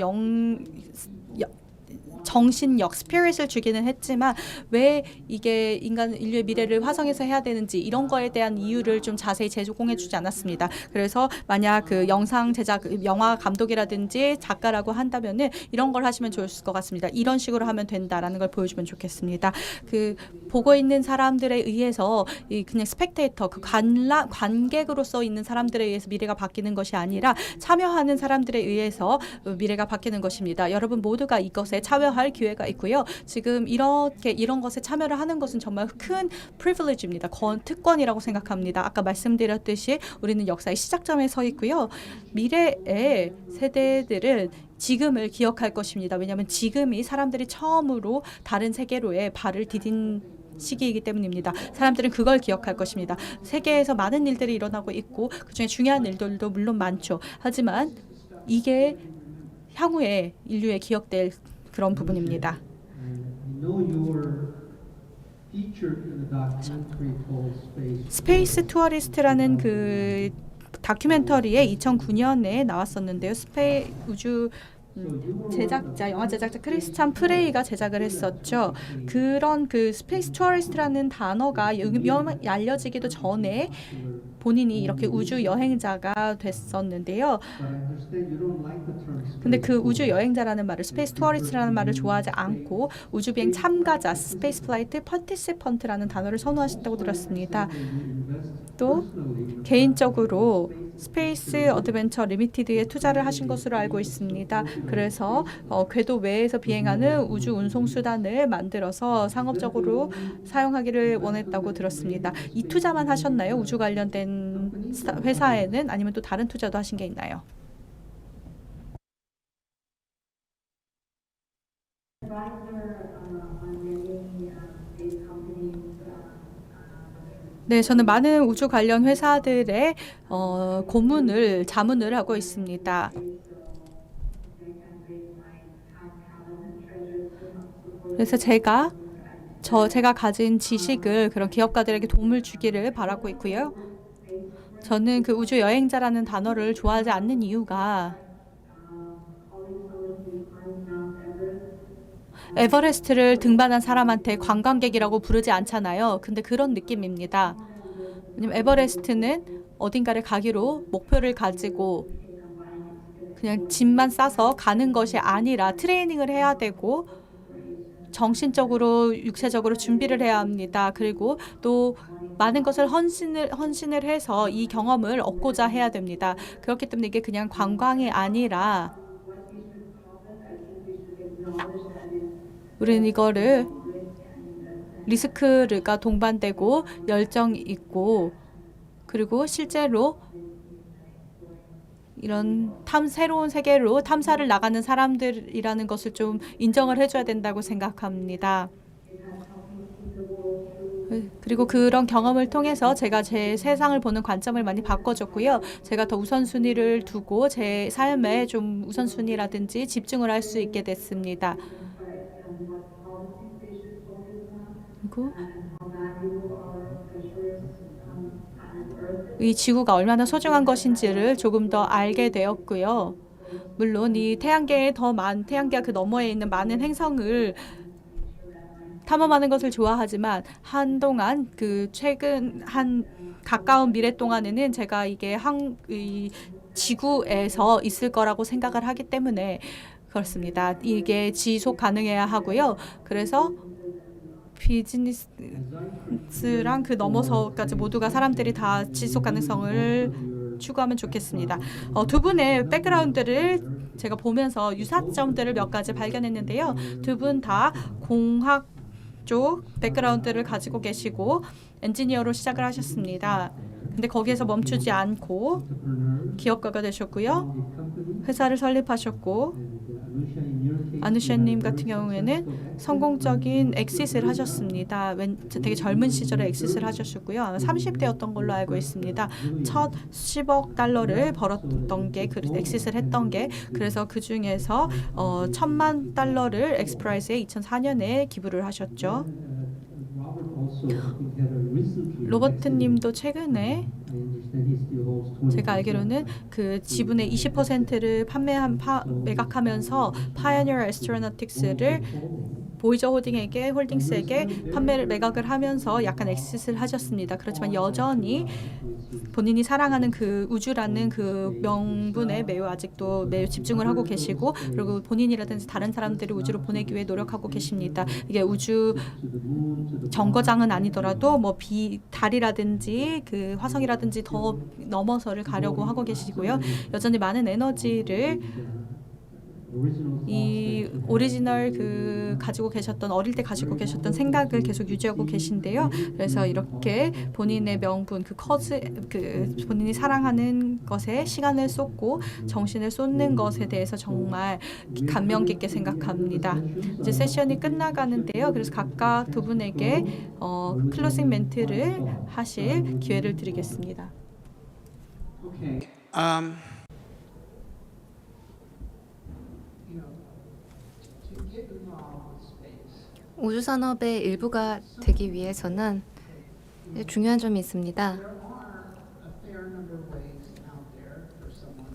정신력, 스피릿을 주기는 했지만 왜 이게 인류의 미래를 화성에서 해야 되는지 이런 거에 대한 이유를 좀 자세히 제공해주지 않았습니다. 그래서 만약 그 영상 제작, 영화 감독이라든지 작가라고 한다면은 이런 걸 하시면 좋을 것 같습니다. 이런 식으로 하면 된다라는 걸 보여주면 좋겠습니다. 그 보고 있는 사람들에 의해서 그냥 스펙테이터, 그 관객으로서 있는 사람들에 의해서 미래가 바뀌는 것이 아니라 참여하는 사람들에 의해서 미래가 바뀌는 것입니다. 여러분 모두가 이것에 참여할 기회가 있고요. 지금 이런 것에 참여를 하는 것은 정말 큰 프리빌리지입니다. 특권이라고 생각합니다. 아까 말씀드렸듯이 우리는 역사의 시작점에 서 있고요. 미래의 세대들은 지금을 기억할 것입니다. 왜냐하면 지금이 사람들이 처음으로 다른 세계로의 발을 디딘 시기이기 때문입니다. 사람들은 그걸 기억할 것입니다. 세계에서 많은 일들이 일어나고 있고 그중에 중요한 일들도 물론 많죠. 하지만 이게 향후에 인류에 기억될 그런 부분입니다. I know you were featured in the documentary called Space. 스페이스 투어리스트라는 그 다큐멘터리에 2009년에 나왔었는데요. 우주 영화 제작자 크리스찬 프레이가 제작을 했었죠. 그런 그 스페이스 투어리스트라는 단어가 알려지기도 전에 본인이 이렇게 우주 여행자가 됐었는데요. 근데 그 우주 여행자라는 말을 스페이스 투어리스트라는 말을 좋아하지 않고 우주 비행 참가자 스페이스 플라이트 파티시펀트라는 단어를 선호하셨다고 들었습니다. 또 개인적으로 스페이스 어드벤처 리미티드에 투자를 하신 것으로 알고 있습니다. 그래서 궤도 외에서 비행하는 우주 운송 수단을 만들어서 상업적으로 사용하기를 원했다고 들었습니다. 이 투자만 하셨나요? 우주 관련된 회사에는 아니면 또 다른 투자도 하신 게 있나요? 네, 저는 많은 우주 관련 회사들의 자문을 하고 있습니다. 그래서 제가 가진 지식을 그런 기업가들에게 도움을 주기를 바라고 있고요. 저는 그 우주 여행자라는 단어를 좋아하지 않는 이유가 에버레스트를 등반한 사람한테 관광객이라고 부르지 않잖아요. 근데 그런 느낌입니다. 왜냐면 에버레스트는 어딘가를 가기로 목표를 가지고 그냥 짐만 싸서 가는 것이 아니라 트레이닝을 해야 되고 정신적으로 육체적으로 준비를 해야 합니다. 그리고 또 많은 것을 헌신을 해서 이 경험을 얻고자 해야 됩니다. 그렇기 때문에 이게 그냥 관광이 아니라 우리는 이거를 리스크가 동반되고 열정이 있고 그리고 실제로 이런 새로운 세계로 탐사를 나가는 사람들이라는 것을 좀 인정을 해줘야 된다고 생각합니다. 그리고 그런 경험을 통해서 제가 제 세상을 보는 관점을 많이 바꿔줬고요. 제가 더 우선순위를 두고 제 삶에 좀 우선순위라든지 집중을 할 수 있게 됐습니다. 그리고 이 지구가 얼마나 소중한 것인지를 조금 더 알게 되었고요. 물론 이 태양계가 그 너머에 있는 많은 행성을 탐험하는 것을 좋아하지만 한동안 최근 한 가까운 미래 동안에는 제가 이게 이 지구에서 있을 거라고 생각을 하기 때문에 그렇습니다. 이게 지속 가능해야 하고요. 그래서 비즈니스랑 그 넘어서까지 모두가 사람들이 다 지속 가능성을 추구하면 좋겠습니다. 두 분의 백그라운드를 제가 보면서 유사점들을 몇 가지 발견했는데요. 두 분 다 공학 쪽 백그라운드를 가지고 계시고 엔지니어로 시작을 하셨습니다. 근데 거기에서 멈추지 않고 기업가가 되셨고요. 회사를 설립하셨고 아누샤님 같은 경우에는 성공적인 엑싯을 하셨습니다. 되게 젊은 시절에 엑싯을 하셨고요. 아마 30대였던 걸로 알고 있습니다. 첫 10억 달러를 벌었던 게 엑싯을 했던 게 그래서 그 중에서 1,000만 달러를 엑스프라이즈에 2004년에 기부를 하셨죠. 로버트님도 최근에 제가 알기로는 그 지분의 20%를 매각하면서 파이어니어 애스트로너틱스를 보이저 홀딩스에게 매각을 하면서 약간 엑싯을 하셨습니다. 그렇지만 여전히 본인이 사랑하는 그 우주라는 그 명분에 아직도 매우 집중을 하고 계시고 그리고 본인이라든지 다른 사람들을 우주로 보내기 위해 노력하고 계십니다. 이게 우주 정거장은 아니더라도 뭐 달이라든지 그 화성이라든지 더 넘어서를 가려고 하고 계시고요. 여전히 많은 에너지를 이 오리지널 어릴 때 가지고 계셨던 생각을 계속 유지하고 계신데요. 그래서 이렇게 본인의 명분, 본인이 사랑하는 것에 시간을 쏟고 정신을 쏟는 것에 대해서 정말 감명 깊게 생각합니다. 이제 세션이 끝나가는데요. 그래서 각각 두 분에게 클로징 멘트를 하실 기회를 드리겠습니다. 우주 산업의 일부가 되기 위해서는 중요한 점이 있습니다.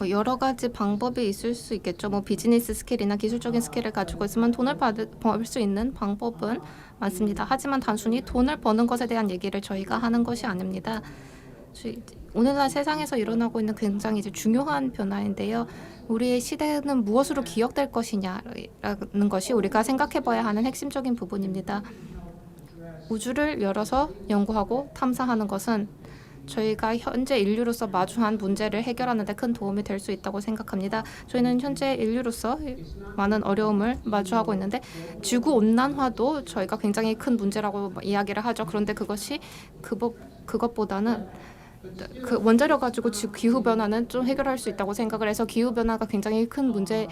여러 가지 방법이 있을 수 있겠죠. 비즈니스 스킬이나 기술적인 스킬을 가지고 있으면 돈을 벌 수 있는 방법은 많습니다. 하지만 단순히 돈을 버는 것에 대한 얘기를 저희가 하는 것이 아닙니다. 오늘날 세상에서 일어나고 있는 굉장히 중요한 변화인데요. 우리의 시대는 무엇으로 기억될 것이냐라는 것이 우리가 생각해봐야 하는 핵심적인 부분입니다. 우주를 열어서 연구하고 탐사하는 것은 저희가 현재 인류로서 마주한 문제를 해결하는 데 큰 도움이 될 수 있다고 생각합니다. 저희는 현재 인류로서 많은 어려움을 마주하고 있는데 지구온난화도 저희가 굉장히 큰 문제라고 이야기를 하죠. 그런데 그것보다는 그 원자력 가지고 기후 변화는 좀 해결할 수 있다고 생각을 해서 기후 변화가 굉장히 큰 문제는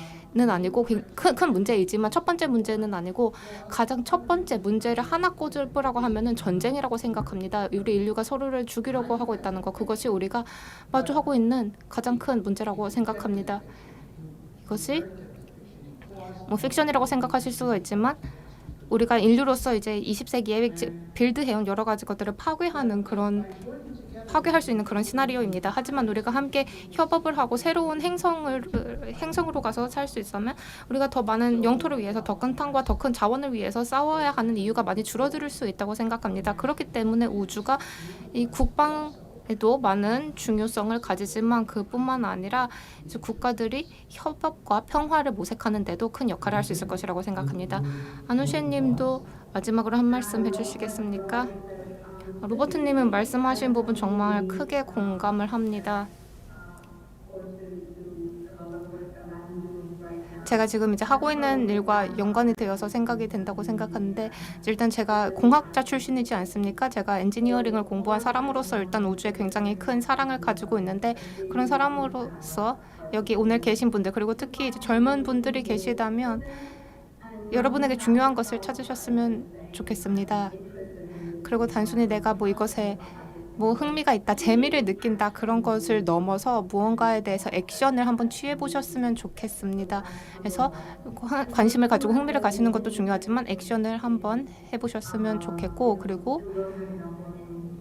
아니고 큰 문제이지만 첫 번째 문제는 아니고 가장 첫 번째 문제를 하나 꼽으라고 하면은 전쟁이라고 생각합니다. 우리 인류가 서로를 죽이려고 하고 있다는 것, 그것이 우리가 마주하고 있는 가장 큰 문제라고 생각합니다. 이것이 픽션이라고 생각하실 수가 있지만 우리가 인류로서 이제 20세기에 빌드해온 여러 가지 것들을 파괴하는 그런 파괴할 수 있는 그런 시나리오입니다. 하지만 우리가 함께 협업을 하고 새로운 행성으로 가서 살 수 있으면 우리가 더 많은 영토를 위해서 더 큰 땅과 더 큰 자원을 위해서 싸워야 하는 이유가 많이 줄어들 수 있다고 생각합니다. 그렇기 때문에 우주가 이 국방에도 많은 중요성을 가지지만 그뿐만 아니라 이제 국가들이 협업과 평화를 모색하는 데도 큰 역할을 할 수 있을 것이라고 생각합니다. 안우셰님도 마지막으로 한 말씀 해주시겠습니까? 로버트님은 말씀하신 부분 정말 크게 공감을 합니다. 제가 지금 이제 하고 있는 일과 연관이 되어서 생각이 된다고 생각하는데 일단 제가 공학자 출신이지 않습니까? 제가 엔지니어링을 공부한 사람으로서 일단 우주에 굉장히 큰 사랑을 가지고 있는데 그런 사람으로서 여기 오늘 계신 분들 그리고 특히 이제 젊은 분들이 계시다면 여러분에게 중요한 것을 찾으셨으면 좋겠습니다. 그리고 단순히 내가 뭐 이것에 뭐 흥미가 있다, 재미를 느낀다 그런 것을 넘어서 무언가에 대해서 액션을 한번 취해 보셨으면 좋겠습니다. 그래서 관심을 가지고 흥미를 가지는 것도 중요하지만 액션을 한번 해보셨으면 좋겠고 그리고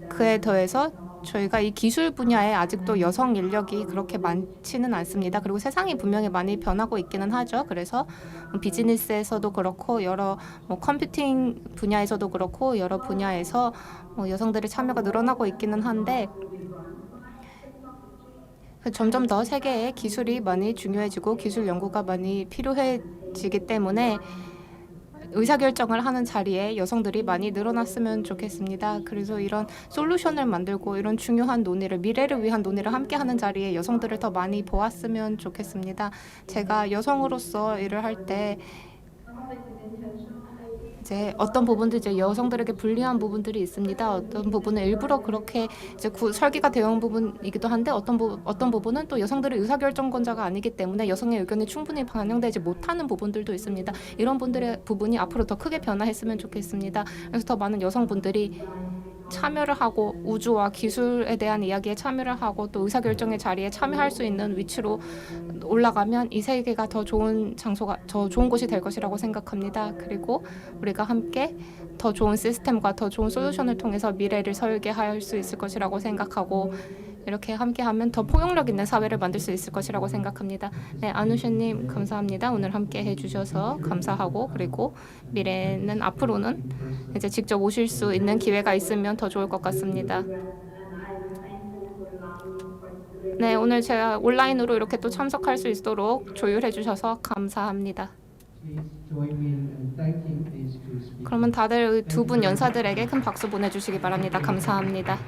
그에 더해서 저희가 이 기술 분야에 아직도 여성 인력이 그렇게 많지는 않습니다. 그리고 세상이 분명히 많이 변하고 있기는 하죠. 그래서 비즈니스에서도 그렇고 여러 컴퓨팅 분야에서도 그렇고 여러 분야에서 여성들의 참여가 늘어나고 있기는 한데 점점 더 세계에 기술이 많이 중요해지고 기술 연구가 많이 필요해지기 때문에 의사결정을 하는 자리에 여성들이 많이 늘어났으면 좋겠습니다. 그래서 이런 솔루션을 만들고 이런 중요한 논의를 미래를 위한 논의를 함께 하는 자리에 여성들을 더 많이 보았으면 좋겠습니다. 제가 여성으로서 일을 할 때 이제 어떤 부분도 이제 여성들에게 불리한 부분들이 있습니다. 어떤 부분은 일부러 그렇게 이제 설계가 되어 온 부분이기도 한데 어떤 부분은 또 여성들의 의사결정권자가 아니기 때문에 여성의 의견이 충분히 반영되지 못하는 부분들도 있습니다. 이런 분들의 부분이 앞으로 더 크게 변화했으면 좋겠습니다. 그래서 더 많은 여성분들이 참여를 하고 우주와 기술에 대한 이야기에 참여를 하고 또 의사결정의 자리에 참여할 수 있는 위치로 올라가면 이 세계가 더 좋은 장소가 더 좋은 곳이 될 것이라고 생각합니다. 그리고 우리가 함께 더 좋은 시스템과 더 좋은 솔루션을 통해서 미래를 설계할 수 있을 것이라고 생각하고 이렇게 함께하면 더 포용력 있는 사회를 만들 수 있을 것이라고 생각합니다. 네, 안우셰님 감사합니다. 오늘 함께 해주셔서 감사하고 그리고 미래는 앞으로는 이제 직접 오실 수 있는 기회가 있으면 더 좋을 것 같습니다. 네, 오늘 제가 온라인으로 이렇게 또 참석할 수 있도록 조율해 주셔서 감사합니다. Please join me in thanking these two speakers. 그러면 다들 두 분 연사들에게 큰 박수 보내주시기 바랍니다. 감사합니다.